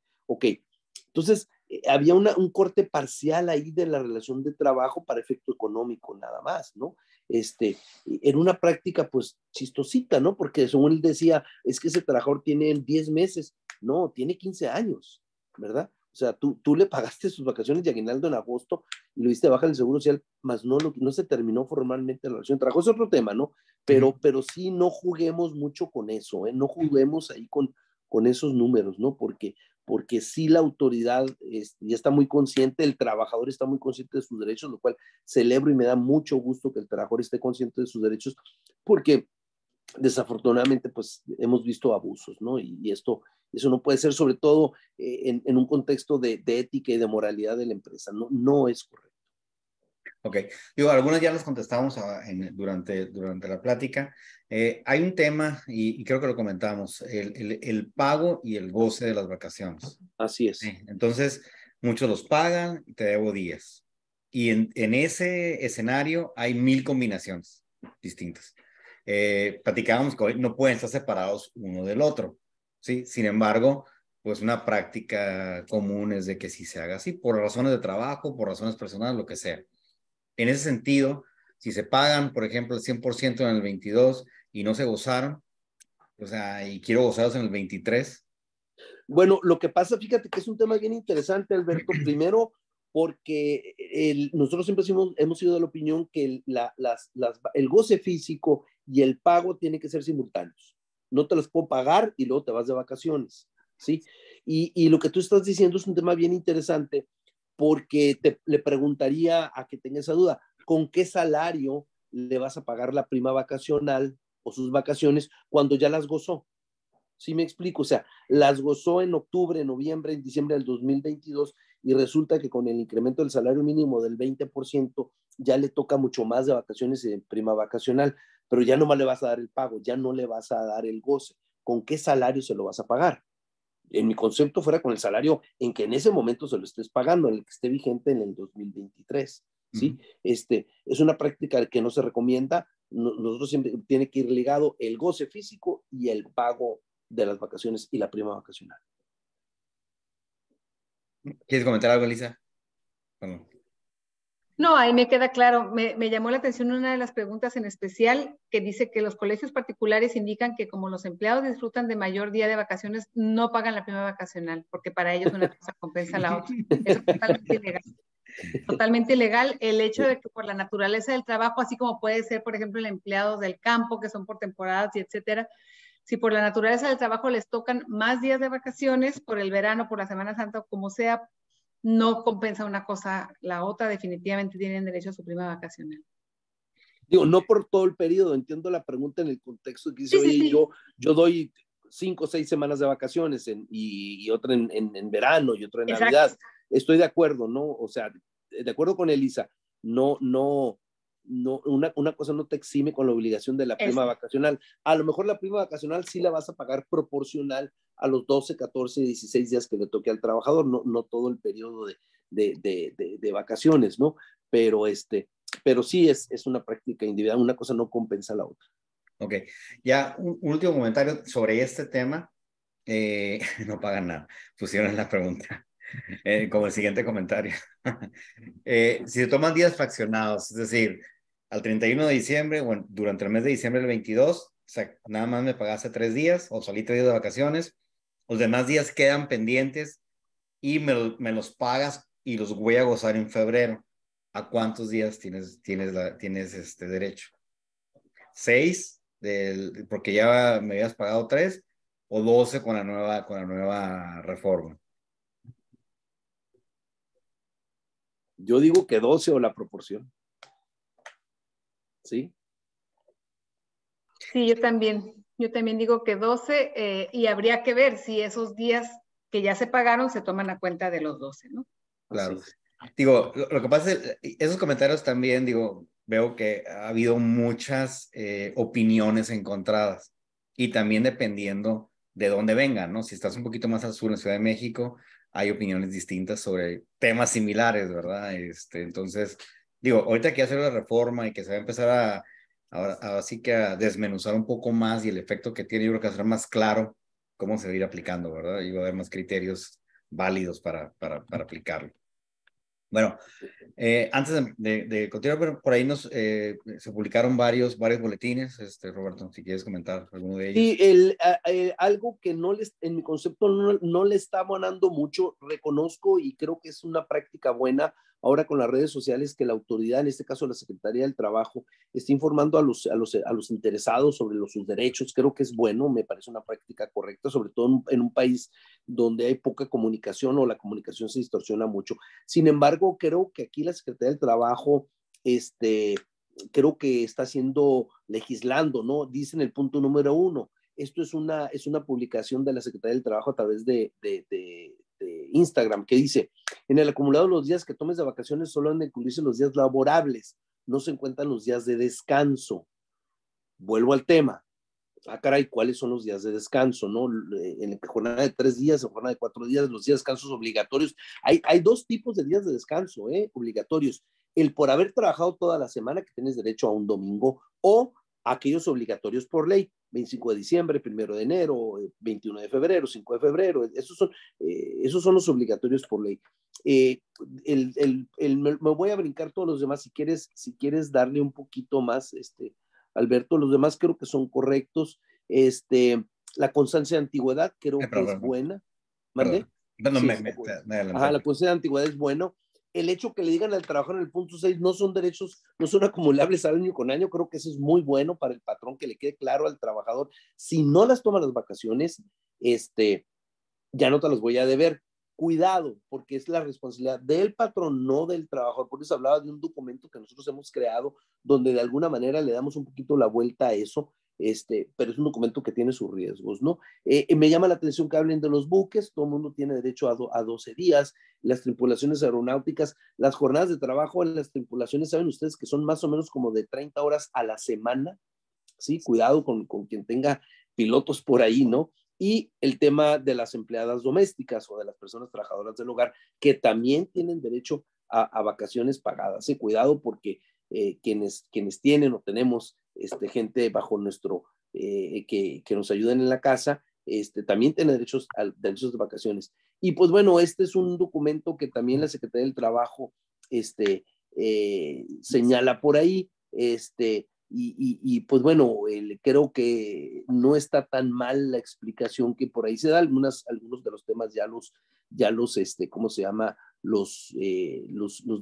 Entonces, había un corte parcial ahí de la relación de trabajo para efecto económico, nada más, ¿no? Era una práctica, pues, chistosita, ¿no? Porque según él decía, es que ese trabajador tiene 10 meses, no, tiene 15 años, ¿verdad? O sea, tú le pagaste sus vacaciones de aguinaldo en agosto y lo diste baja en el Seguro Social, más no se terminó formalmente la relación de trabajo. Es otro tema, ¿no? Pero sí no juguemos mucho con eso, ¿eh? No juguemos ahí con esos números, ¿no? Porque sí la autoridad ya está muy consciente, el trabajador está muy consciente de sus derechos, lo cual celebro y me da mucho gusto que el trabajador esté consciente de sus derechos, porque desafortunadamente pues hemos visto abusos, ¿no? Y eso no puede ser, sobre todo en un contexto de ética y de moralidad de la empresa, no es correcto. Ok, algunas ya las contestamos durante la plática. Hay un tema, y creo que lo comentamos, el pago y el goce de las vacaciones. Así es. Entonces, muchos los pagan y te debo días. Y en ese escenario hay 1000 combinaciones distintas. Platicábamos que hoy no pueden estar separados uno del otro, ¿sí? Sin embargo, pues una práctica común es de que si se haga así, por razones de trabajo, por razones personales, lo que sea. En ese sentido, si se pagan, por ejemplo, el 100% en el 22 y no se gozaron, o sea, y quiero gozarlos en el 23. Bueno, lo que pasa, fíjate que es un tema bien interesante, Alberto. Primero, porque nosotros siempre hemos sido de la opinión que el goce físico y el pago tienen que ser simultáneos. No te los puedo pagar y luego te vas de vacaciones, ¿sí? Y lo que tú estás diciendo es un tema bien interesante, porque le preguntaría a que tenga esa duda, ¿con qué salario le vas a pagar la prima vacacional o sus vacaciones cuando ya las gozó? ¿Sí me explico? O sea, las gozó en octubre, noviembre, en diciembre del 2022 y resulta que con el incremento del salario mínimo del 20% ya le toca mucho más de vacaciones y de prima vacacional, pero ya no más le vas a dar el pago, ya no le vas a dar el goce. ¿Con qué salario se lo vas a pagar? En mi concepto fuera con el salario en que en ese momento se lo estés pagando, en el que esté vigente en el 2023, ¿sí? Es una práctica que no se recomienda. Nosotros siempre tiene que ir ligado el goce físico y el pago de las vacaciones y la prima vacacional. ¿Quieres comentar algo, Elisa? Bueno. No, ahí me queda claro. Me llamó la atención una de las preguntas en especial que dice que los colegios particulares indican que como los empleados disfrutan de mayor día de vacaciones, no pagan la prima vacacional, porque para ellos una cosa compensa a la otra. Eso es totalmente ilegal. Totalmente ilegal el hecho de que por la naturaleza del trabajo, así como puede ser, por ejemplo, el empleado del campo, que son por temporadas y etcétera, si por la naturaleza del trabajo les tocan más días de vacaciones, por el verano, por la Semana Santa o como sea, no compensa una cosa la otra, definitivamente tienen derecho a su prima vacacional. Digo, no por todo el periodo, entiendo la pregunta en el contexto que dice, Sí, sí, oye, sí. yo doy 5 o 6 semanas de vacaciones y otra en verano y otra en Exacto. Navidad. Estoy de acuerdo, ¿no? O sea, de acuerdo con Elisa, una cosa no te exime con la obligación de la prima vacacional. A lo mejor la prima vacacional sí la vas a pagar proporcional a los 12, 14, 16 días que le toque al trabajador, no todo el periodo de vacaciones, ¿no? Pero sí es una práctica individual, una cosa no compensa a la otra. Ok, ya un último comentario sobre este tema. No pagan nada, pusieron la pregunta, como el siguiente comentario. Si se toman días fraccionados, es decir, al 31 de diciembre, bueno, durante el mes de diciembre del 22, o sea, nada más me pagaste 3 días o salí 3 días de vacaciones, los demás días quedan pendientes y me los pagas y los voy a gozar en febrero. ¿A cuántos días tienes derecho? 6, porque ya me habías pagado 3, o 12 con la nueva reforma. Yo digo que 12 o la proporción. ¿Sí? Sí, yo también digo que 12 y habría que ver si esos días que ya se pagaron se toman a cuenta de los 12, ¿no? Claro. Digo, lo que pasa es, esos comentarios también, digo, veo que ha habido muchas opiniones encontradas y también dependiendo de dónde vengan, ¿no? Si estás un poquito más al sur, en Ciudad de México, hay opiniones distintas sobre temas similares, ¿verdad? Entonces, digo, ahorita que hacer la reforma y que se va a empezar así que a desmenuzar un poco más y el efecto que tiene, yo creo que va a ser más claro cómo se va a ir aplicando, ¿verdad? Y va a haber más criterios válidos para aplicarlo. Bueno, antes de continuar, por ahí se publicaron varios boletines, Roberto, si quieres comentar alguno de ellos. Sí, algo que en mi concepto no le está abonando mucho, reconozco y creo que es una práctica buena ahora con las redes sociales que la autoridad, en este caso la Secretaría del Trabajo, está informando a los interesados sobre sus derechos. Creo que es bueno, me parece una práctica correcta, sobre todo en un país donde hay poca comunicación o la comunicación se distorsiona mucho. Sin embargo, creo que aquí la Secretaría del Trabajo, creo que está legislando, ¿no? Dice en el punto número 1, esto es una publicación de la Secretaría del Trabajo a través de Instagram, que dice, en el acumulado de los días que tomes de vacaciones solo han de incluirse los días laborables, no se encuentran los días de descanso. Vuelvo al tema. Ah, caray, ¿cuáles son los días de descanso? ¿No? En jornada de 3 días o jornada de 4 días, los días de descansos obligatorios. Hay 2 tipos de días de descanso, obligatorios. El por haber trabajado toda la semana, que tienes derecho a un domingo, o aquellos obligatorios por ley, 25 de diciembre, 1 de enero, 21 de febrero, 5 de febrero, esos son los obligatorios por ley. Me voy a brincar todos los demás, si quieres darle un poquito más, Alberto, los demás creo que son correctos. La constancia de antigüedad creo que es buena. ¿Mande? No, sí, me ajá, la constancia de antigüedad es bueno. El hecho que le digan al trabajador en el punto 6 no son derechos, no son acumulables año con año, creo que eso es muy bueno para el patrón, que le quede claro al trabajador. Si no las toma las vacaciones, ya no te las voy a deber. Cuidado, porque es la responsabilidad del patrón, no del trabajador. Por eso hablaba de un documento que nosotros hemos creado, donde de alguna manera le damos un poquito la vuelta a eso, pero es un documento que tiene sus riesgos, ¿no? Me llama la atención que hablen de los buques, todo el mundo tiene derecho a 12 días, las tripulaciones aeronáuticas, las jornadas de trabajo en las tripulaciones, saben ustedes que son más o menos como de 30 horas a la semana, ¿sí? Cuidado con quien tenga pilotos por ahí, ¿no? Y el tema de las empleadas domésticas o de las personas trabajadoras del hogar, que también tienen derecho a vacaciones pagadas. Cuidado porque quienes tienen o tenemos gente bajo que nos ayuden en la casa, también tienen derechos de vacaciones. Y pues bueno, este es un documento que también la Secretaría del Trabajo señala por ahí, y pues bueno, creo que no está tan mal la explicación que por ahí se da. Algunos de los temas ya los ¿cómo se llama? Los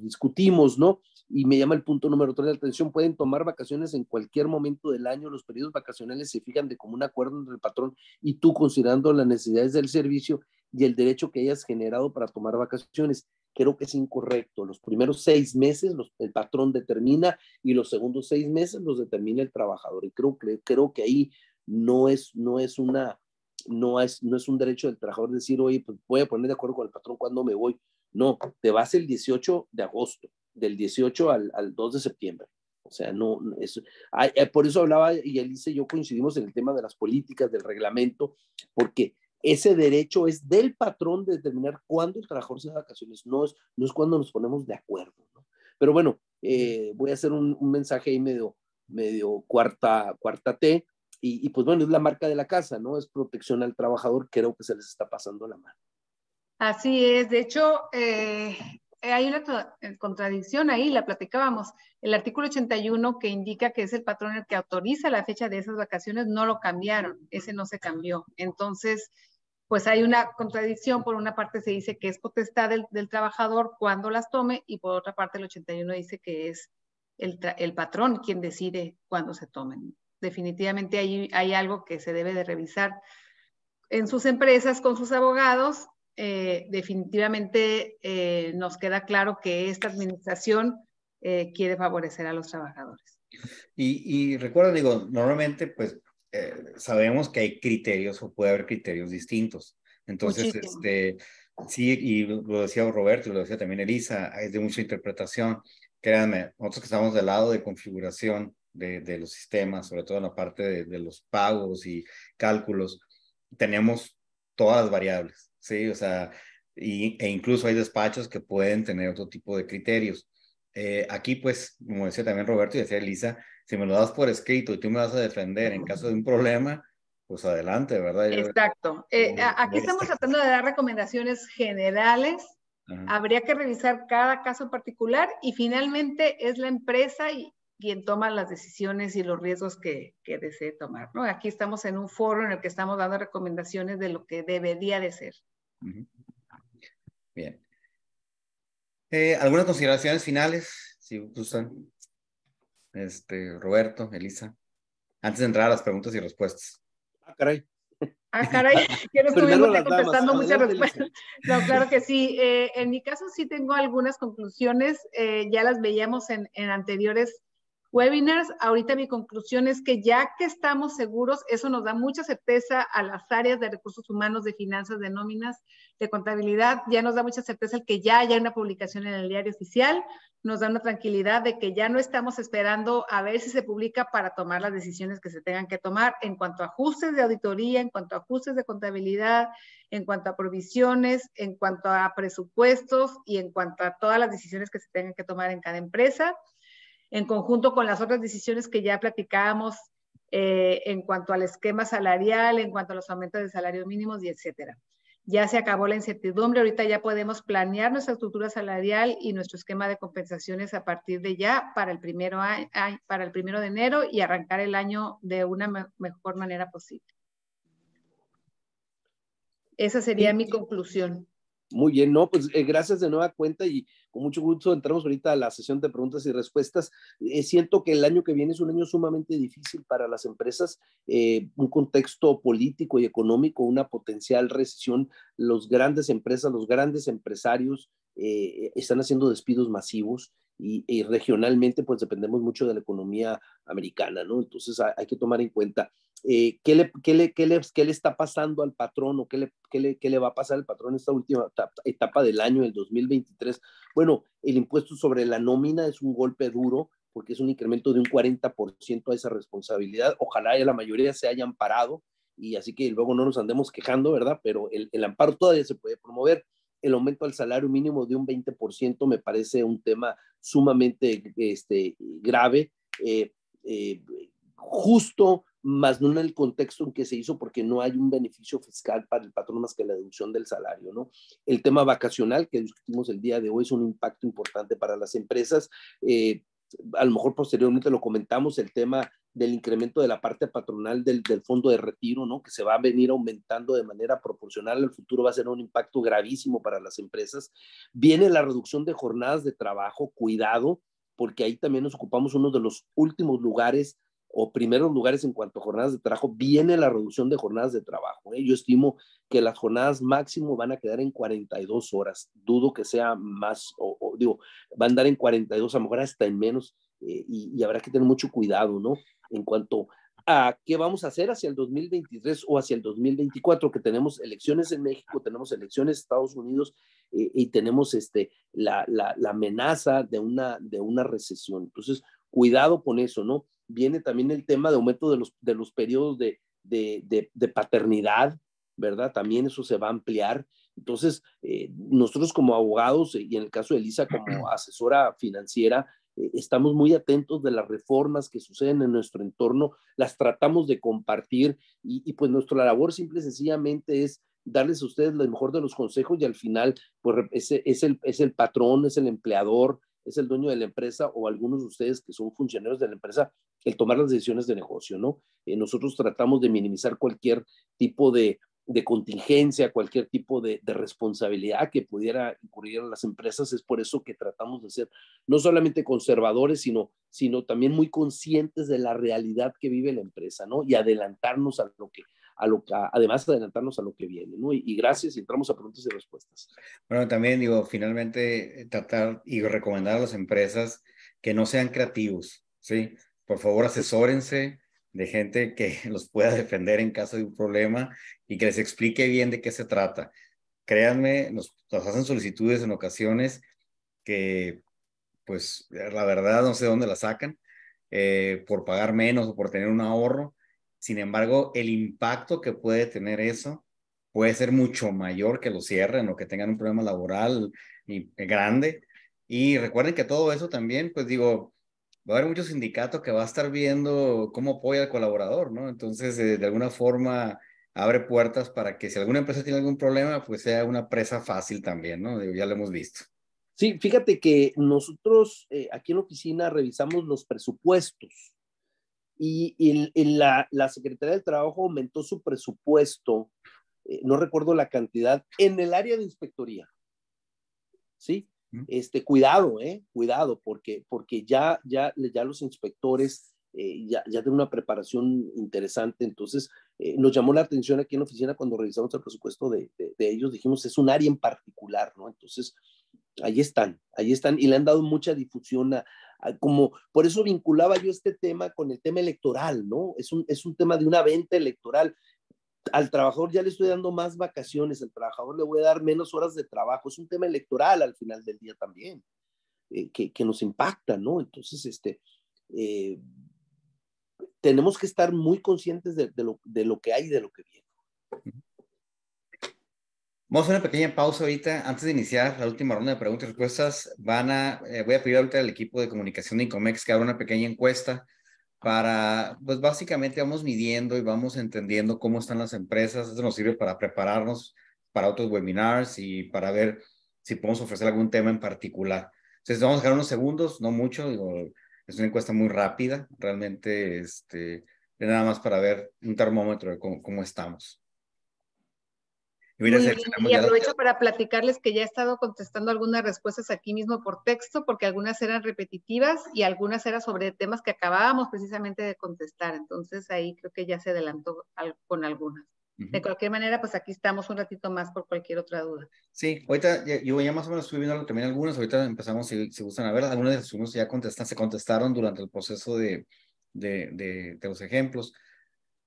discutimos, ¿no? Y me llama el punto número 3 de atención: pueden tomar vacaciones en cualquier momento del año. Los periodos vacacionales se fijan de común acuerdo entre el patrón y tú, considerando las necesidades del servicio y el derecho que hayas generado para tomar vacaciones. Creo que es incorrecto. Los primeros 6 meses el patrón determina, y los segundos 6 meses los determina el trabajador. Y creo que ahí no es un derecho del trabajador decir, oye, pues voy a poner de acuerdo con el patrón cuando me voy. No, te vas el 18 de agosto, del 18 al 2 de septiembre. O sea, no, por eso hablaba, y Elisa y yo coincidimos en el tema de las políticas, del reglamento, porque ese derecho es del patrón de determinar cuándo el trabajador se da vacaciones, no es cuando nos ponemos de acuerdo, ¿no? Pero bueno, voy a hacer un mensaje ahí medio cuarta T, y pues bueno, es la marca de la casa, ¿no? Es protección al trabajador. Creo que se les está pasando la mano. Así es. De hecho, hay una contradicción ahí, la platicábamos. El artículo 81, que indica que es el patrón el que autoriza la fecha de esas vacaciones, no lo cambiaron, ese no se cambió. Entonces, pues hay una contradicción. Por una parte se dice que es potestad del trabajador cuando las tome, y por otra parte el 81 dice que es el patrón quien decide cuándo se tomen. Definitivamente hay algo que se debe de revisar en sus empresas con sus abogados. Definitivamente nos queda claro que esta administración quiere favorecer a los trabajadores. Y recuerda, digo, normalmente pues sabemos que hay criterios, o puede haber criterios distintos. Entonces, Muchísimo. sí, y lo decía Roberto, y lo decía también Elisa, es de mucha interpretación. Créanme, nosotros que estamos del lado de configuración de los sistemas, sobre todo en la parte de los pagos y cálculos, tenemos todas las variables, ¿sí? O sea, e incluso hay despachos que pueden tener otro tipo de criterios. Aquí, pues, como decía también Roberto y decía Elisa, si me lo das por escrito y tú me vas a defender en caso de un problema, pues adelante, ¿verdad? Exacto. Aquí estamos tratando de dar recomendaciones generales. Ajá. Habría que revisar cada caso en particular, y finalmente es la empresa quien toma las decisiones y los riesgos que desee tomar, ¿no? Aquí estamos en un foro en el que estamos dando recomendaciones de lo que debería de ser. Bien. ¿Algunas consideraciones finales? Si gustan. Roberto, Elisa, antes de entrar a las preguntas y respuestas. Ah, caray. Ah, caray, que no estuvimos contestando muchas respuestas. No, claro que sí. En mi caso sí tengo algunas conclusiones. Ya las veíamos en anteriores webinars. Ahorita mi conclusión es que ya que estamos seguros, eso nos da mucha certeza a las áreas de recursos humanos, de finanzas, de nóminas, de contabilidad. Ya nos da mucha certeza el que ya haya una publicación en el diario oficial. Nos da una tranquilidad de que ya no estamos esperando a ver si se publica para tomar las decisiones que se tengan que tomar en cuanto a ajustes de auditoría, en cuanto a ajustes de contabilidad, en cuanto a provisiones, en cuanto a presupuestos y en cuanto a todas las decisiones que se tengan que tomar en cada empresa, en conjunto con las otras decisiones que ya platicábamos en cuanto al esquema salarial, en cuanto a los aumentos de salarios mínimos y etcétera. Ya se acabó la incertidumbre, ahorita ya podemos planear nuestra estructura salarial y nuestro esquema de compensaciones a partir de ya para el 1 de enero y arrancar el año de una mejor manera posible. Esa sería mi conclusión. Muy bien, no, pues gracias de nueva cuenta, y con mucho gusto entramos ahorita a la sesión de preguntas y respuestas. Siento que el año que viene es un año sumamente difícil para las empresas, un contexto político y económico, una potencial recesión. Los grandes empresas, los grandes empresarios están haciendo despidos masivos, y regionalmente pues dependemos mucho de la economía americana, ¿no? Entonces hay que tomar en cuenta ¿qué le está pasando al patrón, o qué le va a pasar al patrón en esta última etapa del año, el 2023. Bueno, el impuesto sobre la nómina es un golpe duro, porque es un incremento de un 40% a esa responsabilidad. Ojalá ya la mayoría se hayan parado, y así que luego no nos andemos quejando, ¿verdad? Pero el amparo todavía se puede promover. El aumento al salario mínimo de un 20% me parece un tema sumamente grave, justo, más no en el contexto en que se hizo, porque no hay un beneficio fiscal para el patrón más que la deducción del salario, ¿no? El tema vacacional que discutimos el día de hoy es un impacto importante para las empresas. A lo mejor posteriormente lo comentamos, el tema del incremento de la parte patronal del fondo de retiro, ¿no? Que se va a venir aumentando de manera proporcional. En el futuro va a ser un impacto gravísimo para las empresas. Viene la reducción de jornadas de trabajo, cuidado, porque ahí también nos ocupamos uno de los últimos lugares o primeros lugares en cuanto a jornadas de trabajo. Viene la reducción de jornadas de trabajo. Yo estimo que las jornadas máximo van a quedar en 42 horas. Dudo que sea más, digo, van a andar en 42, a lo mejor hasta en menos, y habrá que tener mucho cuidado, ¿no? En cuanto a qué vamos a hacer hacia el 2023 o hacia el 2024, que tenemos elecciones en México, tenemos elecciones en Estados Unidos, y tenemos la amenaza de una recesión. Entonces, cuidado con eso, ¿no? Viene también el tema de aumento de los periodos de paternidad, ¿verdad? También eso se va a ampliar. Entonces, nosotros como abogados, y en el caso de Elisa como asesora financiera, estamos muy atentos de las reformas que suceden en nuestro entorno, las tratamos de compartir, y pues nuestra labor simple y sencillamente es darles a ustedes lo mejor de los consejos, y al final pues es el patrón, es el empleador, es el dueño de la empresa, o algunos de ustedes que son funcionarios de la empresa, el tomar las decisiones de negocio, ¿no? Nosotros tratamos de minimizar cualquier tipo de contingencia, cualquier tipo de responsabilidad que pudiera incurrir en las empresas. Es por eso que tratamos de ser no solamente conservadores, sino también muy conscientes de la realidad que vive la empresa, ¿no? Y adelantarnos además adelantarnos a lo que viene, ¿no? Y gracias, y entramos a preguntas y respuestas. Bueno, también digo, finalmente tratar y recomendar a las empresas que no sean creativos, ¿sí? Por favor, asesórense de gente que los pueda defender en caso de un problema y que les explique bien de qué se trata. Créanme, nos hacen solicitudes en ocasiones que, pues, la verdad no sé dónde la sacan, por pagar menos o por tener un ahorro. Sin embargo, el impacto que puede tener eso puede ser mucho mayor que lo cierren o que tengan un problema laboral grande. Y recuerden que todo eso también, pues digo, va a haber mucho sindicato que va a estar viendo cómo apoya al colaborador, ¿no? Entonces, de alguna forma, abre puertas para que si alguna empresa tiene algún problema, pues sea una presa fácil también, ¿no? Ya lo hemos visto. Sí, fíjate que nosotros aquí en la oficina revisamos los presupuestos, y la Secretaría del Trabajo aumentó su presupuesto, no recuerdo la cantidad, en el área de inspectoría, ¿sí? Cuidado, porque ya los inspectores ya tienen una preparación interesante. Entonces, nos llamó la atención aquí en la oficina cuando revisamos el presupuesto de ellos, dijimos, es un área en particular, ¿no? Entonces, ahí están, y le han dado mucha difusión como, por eso vinculaba yo este tema con el tema electoral, ¿no? Es un tema de una venta electoral. Al trabajador ya le estoy dando más vacaciones, al trabajador le voy a dar menos horas de trabajo. Es un tema electoral al final del día también, que nos impacta, ¿no? Entonces, eh, tenemos que estar muy conscientes de lo que hay y de lo que viene. Vamos a hacer una pequeña pausa ahorita. Antes de iniciar la última ronda de preguntas y respuestas, voy a pedir ahorita al equipo de comunicación de Incomex que haga una pequeña encuesta para, pues básicamente vamos midiendo y vamos entendiendo cómo están las empresas. Esto nos sirve para prepararnos para otros webinars y para ver si podemos ofrecer algún tema en particular. Entonces vamos a dejar unos segundos, no mucho, digo, es una encuesta muy rápida, realmente, nada más para ver un termómetro de cómo estamos. Muy bien, y aprovecho para platicarles que ya he estado contestando algunas respuestas aquí mismo por texto, porque algunas eran repetitivas y algunas eran sobre temas que acabábamos precisamente de contestar. Entonces ahí creo que ya se adelantó con algunas. De cualquier manera, pues aquí estamos un ratito más por cualquier otra duda. Sí, ahorita yo ya más o menos estoy viendo también algunas, ahorita empezamos, si gustan a ver, algunas de las unos ya se contestaron durante el proceso de los ejemplos.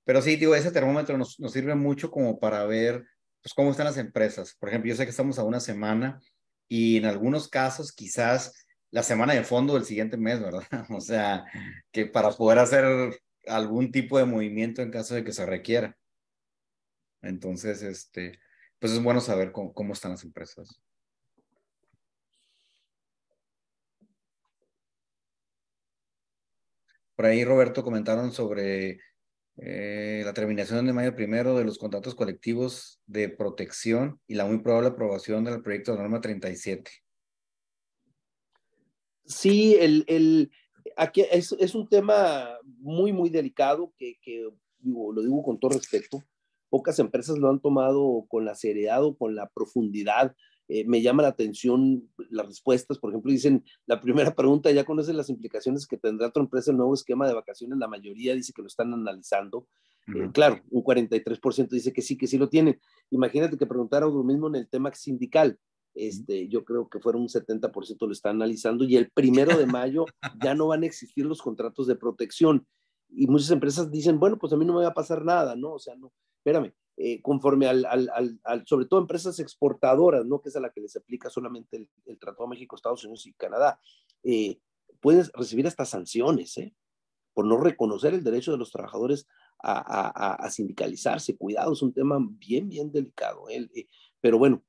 Pero sí, digo, ese termómetro nos sirve mucho como para ver pues, cómo están las empresas. Por ejemplo, yo sé que estamos a una semana y en algunos casos quizás la semana de fondo del siguiente mes, ¿verdad? O sea, que para poder hacer algún tipo de movimiento en caso de que se requiera. Entonces, pues es bueno saber cómo están las empresas. Por ahí, Roberto, comentaron sobre La terminación de mayo 1 de los contratos colectivos de protección y la muy probable aprobación del proyecto de norma 37. Sí, aquí es un tema muy, muy delicado que lo digo con todo respeto. Pocas empresas lo han tomado con la seriedad o con la profundidad. Me llama la atención las respuestas. Por ejemplo, dicen, la primera pregunta, ¿ya conoces las implicaciones que tendrá tu empresa el nuevo esquema de vacaciones? La mayoría dice que lo están analizando. Claro, un 43% dice que sí lo tienen. Imagínate que preguntaran lo mismo en el tema sindical. Yo creo que fueron un 70% lo está analizando, y el 1 de mayo ya no van a existir los contratos de protección. Y muchas empresas dicen, bueno, pues a mí no me va a pasar nada, ¿no? O sea, no, espérame, conforme sobre todo empresas exportadoras, ¿no? Que es a la que les aplica solamente el Tratado México, Estados Unidos y Canadá, puedes recibir hasta sanciones, por no reconocer el derecho de los trabajadores a sindicalizarse. Cuidado, es un tema bien, bien delicado. Pero bueno,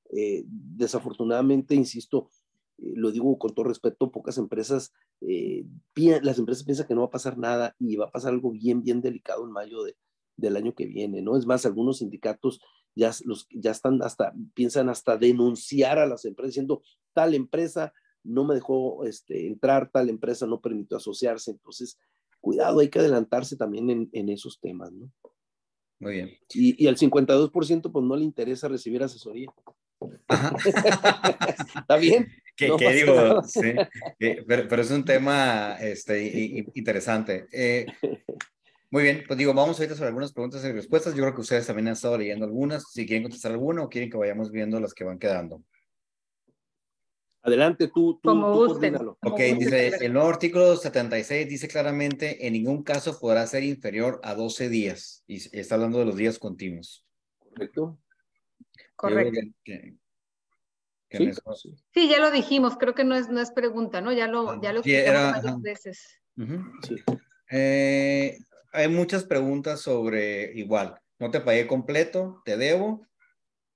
desafortunadamente, insisto, lo digo con todo respeto, pocas empresas, las empresas piensan que no va a pasar nada, y va a pasar algo bien, bien delicado en mayo del año que viene, ¿no? Es más, algunos sindicatos ya están piensan hasta denunciar a las empresas diciendo, tal empresa no me dejó entrar, tal empresa no permitió asociarse. Entonces, cuidado, hay que adelantarse también en esos temas, ¿no? Muy bien. Y al 52% pues no le interesa recibir asesoría. ¿Está bien? ¿Qué digo? Sí, pero es un tema interesante. Muy bien, pues digo, vamos ahorita sobre algunas preguntas y respuestas. Yo creo que ustedes también han estado leyendo algunas. Si quieren contestar alguna o quieren que vayamos viendo las que van quedando. Adelante, tú coordínalo. Ok, dice, el nuevo artículo 76 dice claramente, en ningún caso podrá ser inferior a 12 días. Y está hablando de los días continuos. ¿Correcto? Correcto. Sí, sí. Sí, ya lo dijimos, creo que no es pregunta, ¿no? Ya lo explicamos varias veces. Sí. Hay muchas preguntas sobre igual, no te pagué completo, te debo,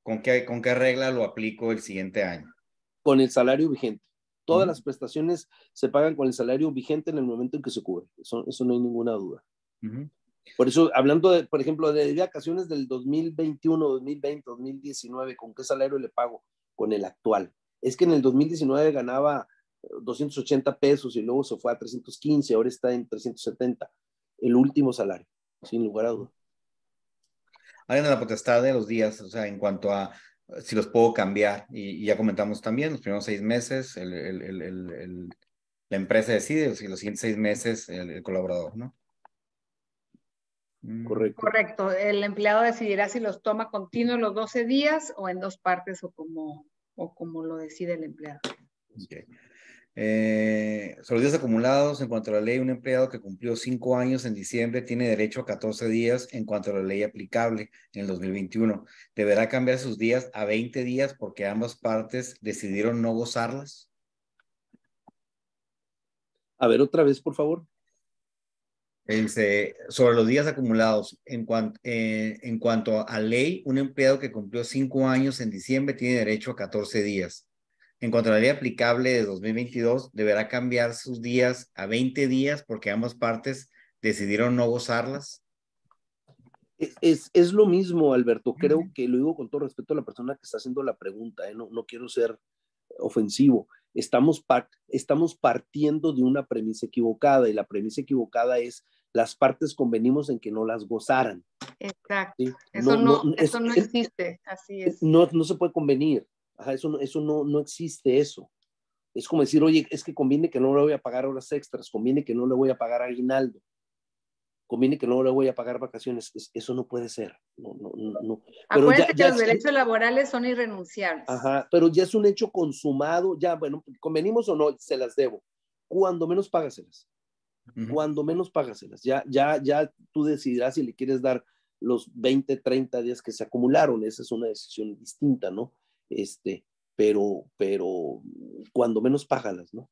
¿con qué regla lo aplico el siguiente año? Con el salario vigente. Todas las prestaciones se pagan con el salario vigente en el momento en que se cubre. Eso no hay ninguna duda. Por eso, hablando, por ejemplo, de vacaciones del 2021, 2020, 2019, ¿con qué salario le pago? Con el actual. Es que en el 2019 ganaba 280 pesos y luego se fue a 315, ahora está en 370. El último salario, sin lugar a duda. Hay la potestad de los días, o sea, en cuanto a si los puedo cambiar, y ya comentamos también, los primeros 6 meses, la empresa decide, si los siguientes 6 meses, el colaborador, ¿no? Correcto, el empleado decidirá si los toma continuos los 12 días o en 2 partes o como lo decide el empleado. Okay. Sobre los días acumulados, en cuanto a la ley, un empleado que cumplió 5 años en diciembre tiene derecho a 14 días en cuanto a la ley aplicable en el 2021. ¿Deberá cambiar sus días a 20 días porque ambas partes decidieron no gozarlas? A ver, otra vez, por favor. Sobre los días acumulados, en cuanto a ley, un empleado que cumplió 5 años en diciembre tiene derecho a 14 días. En cuanto a la ley aplicable de 2022, deberá cambiar sus días a 20 días porque ambas partes decidieron no gozarlas. Es lo mismo, Alberto. Creo que lo digo con todo respeto a la persona que está haciendo la pregunta. No quiero ser ofensivo. Estamos partiendo de una premisa equivocada, y la premisa equivocada es las partes convenimos en que no las gozaran. Exacto. ¿Sí? Eso no existe. Así es. No se puede convenir. Ajá, eso no existe eso. Es como decir, oye, es que conviene que no le voy a pagar horas extras, conviene que no le voy a pagar aguinaldo, conviene que no le voy a pagar vacaciones. Eso no puede ser. No. Acuérdense que los derechos laborales son irrenunciables. Ajá, pero ya es un hecho consumado. Ya, bueno, convenimos o no, se las debo. Cuando menos págaselas. Cuando menos págaselas. Ya tú decidirás si le quieres dar los 20, 30 días que se acumularon. Esa es una decisión distinta, ¿no? Pero cuando menos págalas, ¿no?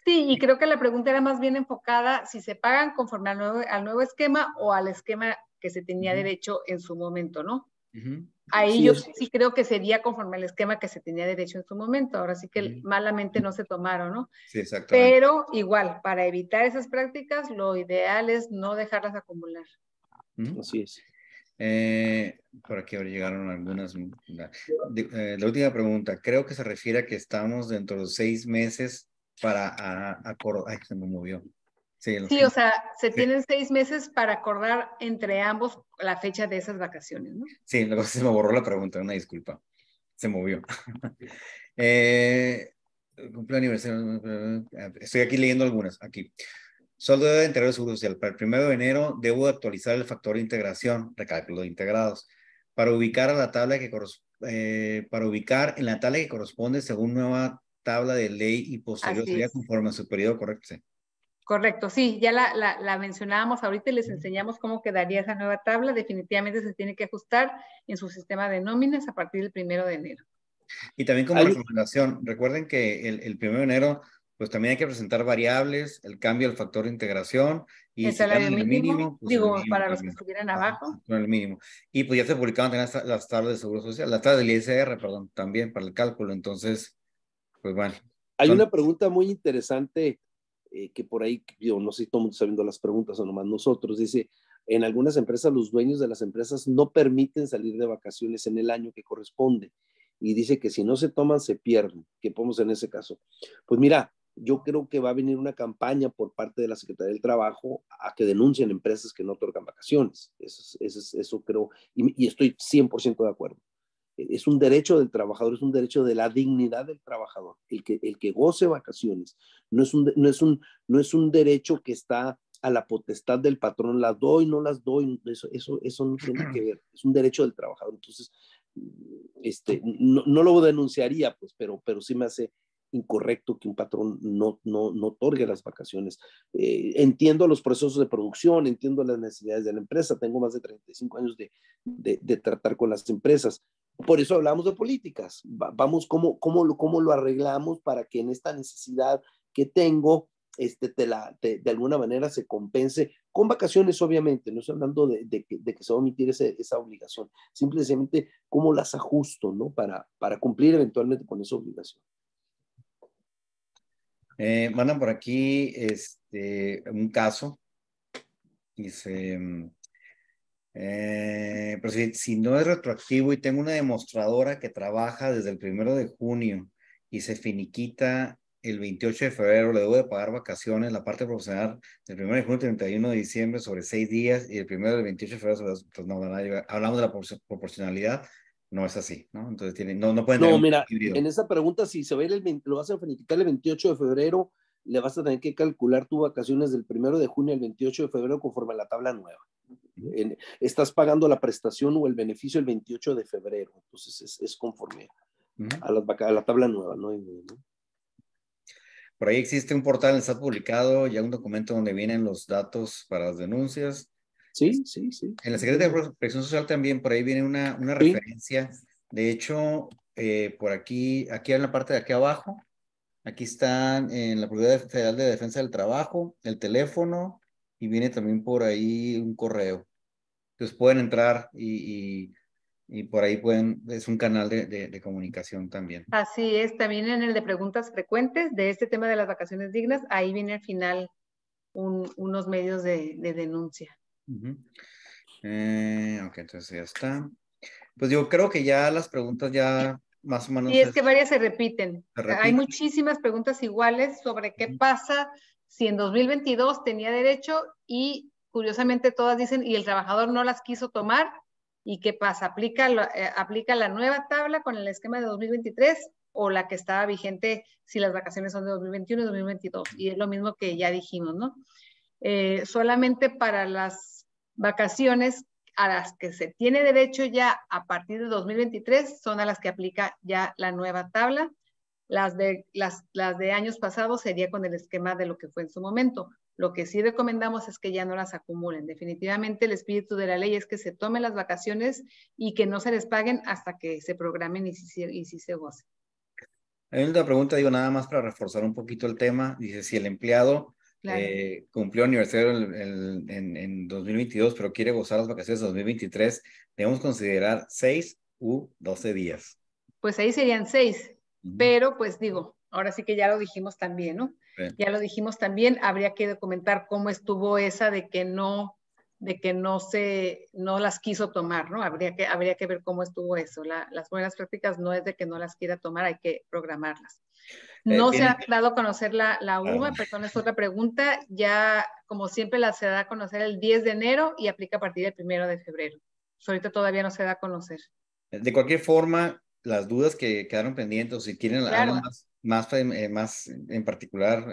Sí, y creo que la pregunta era más bien enfocada si se pagan conforme al nuevo esquema o al esquema que se tenía derecho en su momento, ¿no? Ahí sí, yo sí creo que sería conforme al esquema que se tenía derecho en su momento. Ahora sí que malamente no se tomaron, ¿no? Sí, exactamente. Pero igual, para evitar esas prácticas, lo ideal es no dejarlas acumular. Así es. Por aquí llegaron algunas. La última pregunta, creo que se refiere a que estamos dentro de 6 meses para acordar. Ay, se me movió. Sí, sí, o sea, se tienen 6 meses para acordar entre ambos la fecha de esas vacaciones, ¿no? Sí, luego se me borró la pregunta, una disculpa. Se movió. Cumple aniversario. Estoy aquí leyendo algunas. Aquí. Solo debe entregar el Seguro Social. Para el 1 de enero debo actualizar el factor de integración, recálculo de integrados, para ubicar a la tabla para ubicar en la tabla que corresponde según nueva tabla de ley y posterior Así sería es. conforme a su periodo correcto. Sí. Correcto, sí, ya la mencionábamos ahorita y les enseñamos cómo quedaría esa nueva tabla. Definitivamente se tiene que ajustar en su sistema de nóminas a partir del 1 de enero. Y también como recomendación, recuerden que el 1 de enero, pues también hay que presentar variables, el cambio del factor de integración y El si salario ganan el mínimo, mínimo, pues el digo, mínimo para los que también. estuvieran abajo. Con el mínimo. Y pues ya se publicaron también las tablas de Seguro Social, las tablas del ISR, perdón, también para el cálculo. Entonces, pues bueno. Hay una pregunta muy interesante que por ahí, yo no sé si todo el mundo está viendo las preguntas o nomás nosotros, dice, en algunas empresas los dueños de las empresas no permiten salir de vacaciones en el año que corresponde y dice que si no se toman se pierden. ¿Qué podemos en ese caso? Pues mira, yo creo que va a venir una campaña por parte de la Secretaría del Trabajo a que denuncien empresas que no otorgan vacaciones. Eso creo, y estoy 100% de acuerdo. Es un derecho del trabajador, es un derecho de la dignidad del trabajador, el que goce vacaciones. No es un derecho que está a la potestad del patrón, las doy, no las doy, eso no tiene que ver, es un derecho del trabajador. Entonces, no lo denunciaría, pues, pero sí me hace incorrecto que un patrón no otorgue las vacaciones. Entiendo los procesos de producción, entiendo las necesidades de la empresa, tengo más de 35 años de tratar con las empresas. Por eso hablamos de políticas. Vamos, ¿cómo lo arreglamos para que en esta necesidad que tengo, de alguna manera se compense con vacaciones, obviamente? No estoy hablando de que se va a omitir esa obligación. Simplemente cómo las ajusto, ¿no? Para cumplir eventualmente con esa obligación. Mandan por aquí un caso. Dice, pero si no es retroactivo y tengo una demostradora que trabaja desde el 1 de junio y se finiquita el 28 de febrero, le debo de pagar vacaciones, la parte profesional del 1 de junio al 31 de diciembre sobre 6 días y el 1 del 28 de febrero sobre, pues no, hablamos de la proporcionalidad, no es así, ¿no? Entonces no pueden tener No, un mira, híbrido. en esa pregunta, si se va a ir lo vas a finiquitar el 28 de febrero, le vas a tener que calcular tus vacaciones del 1 de junio al 28 de febrero conforme a la tabla nueva. Estás pagando la prestación o el beneficio el 28 de febrero, entonces es conforme a la tabla nueva, ¿no? Por ahí existe un portal, está publicado ya un documento donde vienen los datos para las denuncias. Sí. En la Secretaría de Protección Social también por ahí viene una referencia. De hecho, por aquí en la parte de aquí abajo, aquí están en la Procuraduría Federal de Defensa del Trabajo, el teléfono y viene también por ahí un correo. Entonces pueden entrar y por ahí es un canal de comunicación también. Así es, también en el de preguntas frecuentes de este tema de las vacaciones dignas, ahí viene al final unos medios de denuncia. Ok, entonces ya está. Pues yo creo que ya las preguntas ya más o menos. Y es que varias se repiten. Hay repiten. muchísimas preguntas iguales sobre qué pasa si en 2022 tenía derecho y curiosamente todas dicen y el trabajador no las quiso tomar y qué pasa, aplica la nueva tabla con el esquema de 2023 o la que estaba vigente si las vacaciones son de 2021 y 2022 y es lo mismo que ya dijimos, ¿no? Solamente para las vacaciones a las que se tiene derecho ya a partir de 2023 son a las que aplica ya la nueva tabla. Las de años pasados sería con el esquema de lo que fue en su momento. Lo que sí recomendamos es que ya no las acumulen. Definitivamente el espíritu de la ley es que se tomen las vacaciones y que no se les paguen hasta que se programen y si se gocen. Hay una pregunta, digo, nada más para reforzar un poquito el tema. Dice, si el empleado Claro. cumplió aniversario en 2022, pero quiere gozar las vacaciones de 2023, debemos considerar 6 u 12 días. Pues ahí serían 6, pero pues digo, ahora sí que ya lo dijimos también, ¿no? Ya lo dijimos también, habría que documentar cómo estuvo esa de que no de que no las quiso tomar, ¿no? Habría que ver cómo estuvo eso. Las buenas prácticas no es de que no las quiera tomar, hay que programarlas. No se ha dado a conocer la UMA, perdón, es otra pregunta. Ya, como siempre, se da a conocer el 10 de enero y aplica a partir del 1 de febrero. Ahorita todavía no se da a conocer. De cualquier forma, las dudas que quedaron pendientes, o si quieren Claro. algo más en particular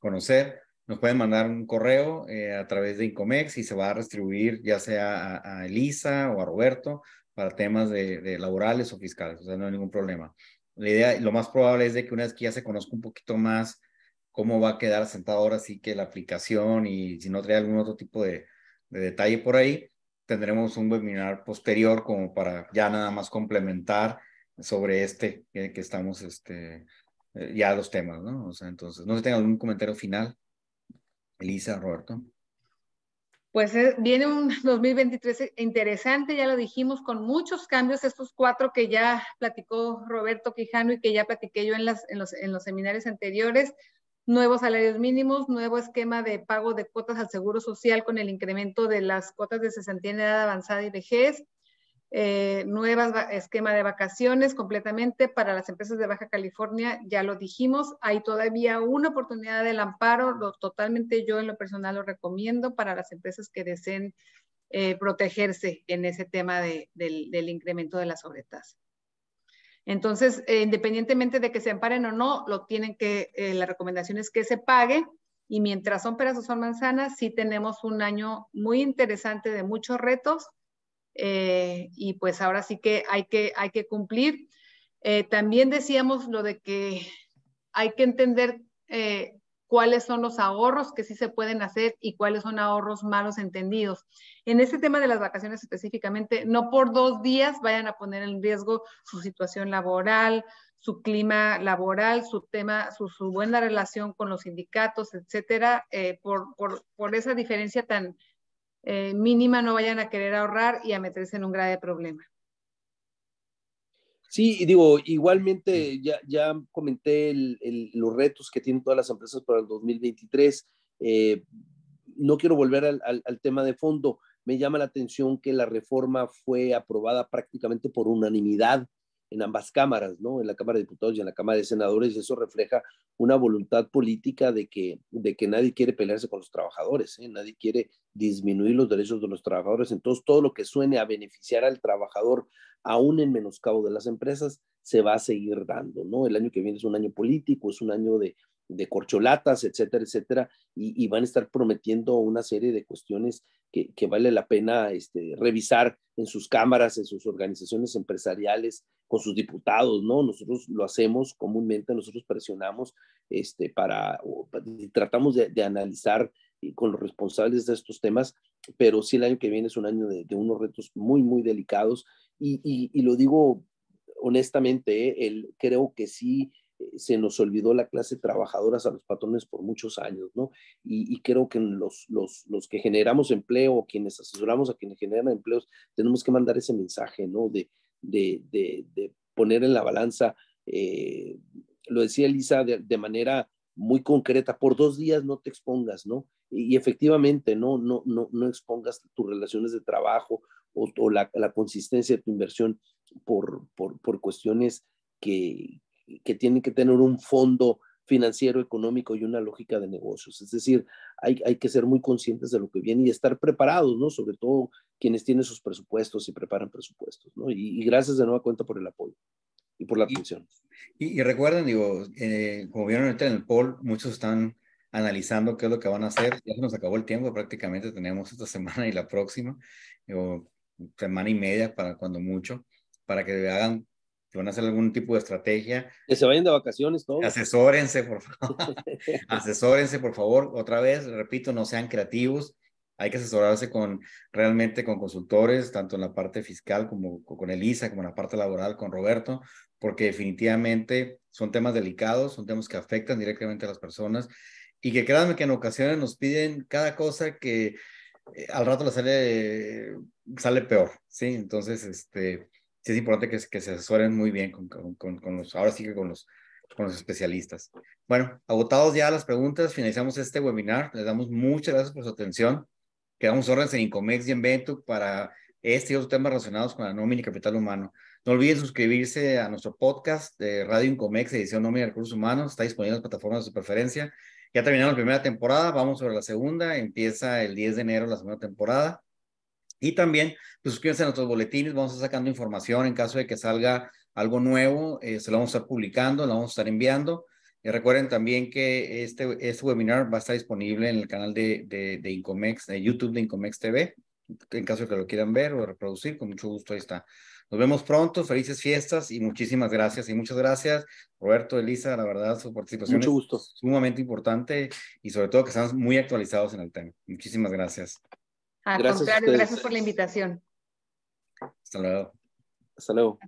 conocer, nos pueden mandar un correo a través de Incomex y se va a distribuir ya sea a Elisa o a Roberto para temas de laborales o fiscales, o sea, no hay ningún problema. La idea, lo más probable es de que una vez que ya se conozca un poquito más cómo va a quedar sentado ahora sí que la aplicación y si no trae algún otro tipo de detalle por ahí, tendremos un webinar posterior como para ya nada más complementar sobre que estamos, ya los temas, ¿no? O sea, entonces, no sé si tengan algún comentario final, Elisa, Roberto. Pues viene un 2023 interesante, ya lo dijimos, con muchos cambios, estos 4 que ya platicó Roberto Quijano y que ya platiqué yo en los seminarios anteriores. Nuevos salarios mínimos, nuevo esquema de pago de cuotas al Seguro Social con el incremento de las cuotas de cesantía en edad avanzada y vejez, nuevo esquema de vacaciones completamente para las empresas de Baja California, ya lo dijimos. Hay todavía una oportunidad del amparo, totalmente yo en lo personal lo recomiendo para las empresas que deseen protegerse en ese tema del incremento de la sobretasa. Entonces, independientemente de que se amparen o no, la recomendación es que se pague, y mientras son peras o son manzanas, sí tenemos un año muy interesante de muchos retos, y pues ahora sí que hay que cumplir. También decíamos lo de que hay que entender cuáles son los ahorros que sí se pueden hacer y cuáles son ahorros malos entendidos. En este tema de las vacaciones específicamente, no por 2 días vayan a poner en riesgo su situación laboral, su clima laboral, su buena relación con los sindicatos, etcétera, por esa diferencia tan mínima no vayan a querer ahorrar y a meterse en un grave problema. Sí, digo, igualmente ya comenté los retos que tienen todas las empresas para el 2023. No quiero volver al tema de fondo. Me llama la atención que la reforma fue aprobada prácticamente por unanimidad en ambas cámaras, ¿no? En la Cámara de Diputados y en la Cámara de Senadores, y eso refleja una voluntad política de que nadie quiere pelearse con los trabajadores, ¿eh? Nadie quiere disminuir los derechos de los trabajadores. Entonces, todo lo que suene a beneficiar al trabajador, aún en menoscabo de las empresas, se va a seguir dando, ¿no? El año que viene es un año político, es un año de corcholatas, etcétera, etcétera, y van a estar prometiendo una serie de cuestiones que vale la pena revisar en sus cámaras, en sus organizaciones empresariales, con sus diputados, ¿no? Nosotros lo hacemos comúnmente, nosotros presionamos tratamos de analizar con los responsables de estos temas, pero sí el año que viene es un año de unos retos muy, muy delicados, y lo digo honestamente, creo que sí se nos olvidó la clase trabajadora a los patrones por muchos años, ¿no? Y creo que los que generamos empleo, quienes asesoramos a quienes generan empleos, tenemos que mandar ese mensaje, ¿no? De poner en la balanza, lo decía Elisa de manera muy concreta, por 2 días no te expongas, ¿no? Y efectivamente, no expongas tus relaciones de trabajo o la consistencia de tu inversión por cuestiones que tienen que tener un fondo financiero, económico y una lógica de negocios. Es decir, hay que ser muy conscientes de lo que viene y estar preparados, ¿no? Sobre todo quienes tienen sus presupuestos y preparan presupuestos, ¿no? Y gracias de nueva cuenta por el apoyo y por la atención. Y recuerden, digo, como vieron ahorita en el poll, muchos están analizando qué es lo que van a hacer. Ya se nos acabó el tiempo, prácticamente tenemos esta semana y la próxima, o semana y media para cuando mucho, para que hagan, que van a hacer algún tipo de estrategia. Que se vayan de vacaciones todos. Asesórense, por favor. Asesórense, por favor. Otra vez, repito, no sean creativos. Hay que asesorarse realmente con consultores, tanto en la parte fiscal como con Elisa, como en la parte laboral con Roberto, porque definitivamente son temas delicados, son temas que afectan directamente a las personas, y que créanme que en ocasiones nos piden cada cosa que al rato le sale peor, ¿sí? Entonces, sí es importante que se asesoren muy bien con los, ahora sí que con los especialistas. Bueno, agotados ya las preguntas, finalizamos este webinar. Les damos muchas gracias por su atención. Quedamos órdenes en Incomex y en Ventuc para este y otros temas relacionados con la nómina y capital humano. No olviden suscribirse a nuestro podcast de Radio Incomex, edición nómina de recursos humanos. Está disponible en las plataformas de su preferencia. Ya terminamos la primera temporada, vamos sobre la segunda. Empieza el 10 de enero la segunda temporada. Y también, pues, suscríbanse a nuestros boletines. Vamos a estar sacando información en caso de que salga algo nuevo. Se lo vamos a estar publicando, lo vamos a estar enviando. Recuerden también que este webinar va a estar disponible en el canal de Incomex, de YouTube de Incomex TV. En caso de que lo quieran ver o reproducir, con mucho gusto ahí está. Nos vemos pronto, felices fiestas y muchísimas gracias. Y muchas gracias, Roberto, Elisa, la verdad, su participación Mucho gusto. es sumamente importante y sobre todo que están muy actualizados en el tema. Muchísimas gracias. Al contrario, gracias por la invitación. Hasta luego. Hasta luego.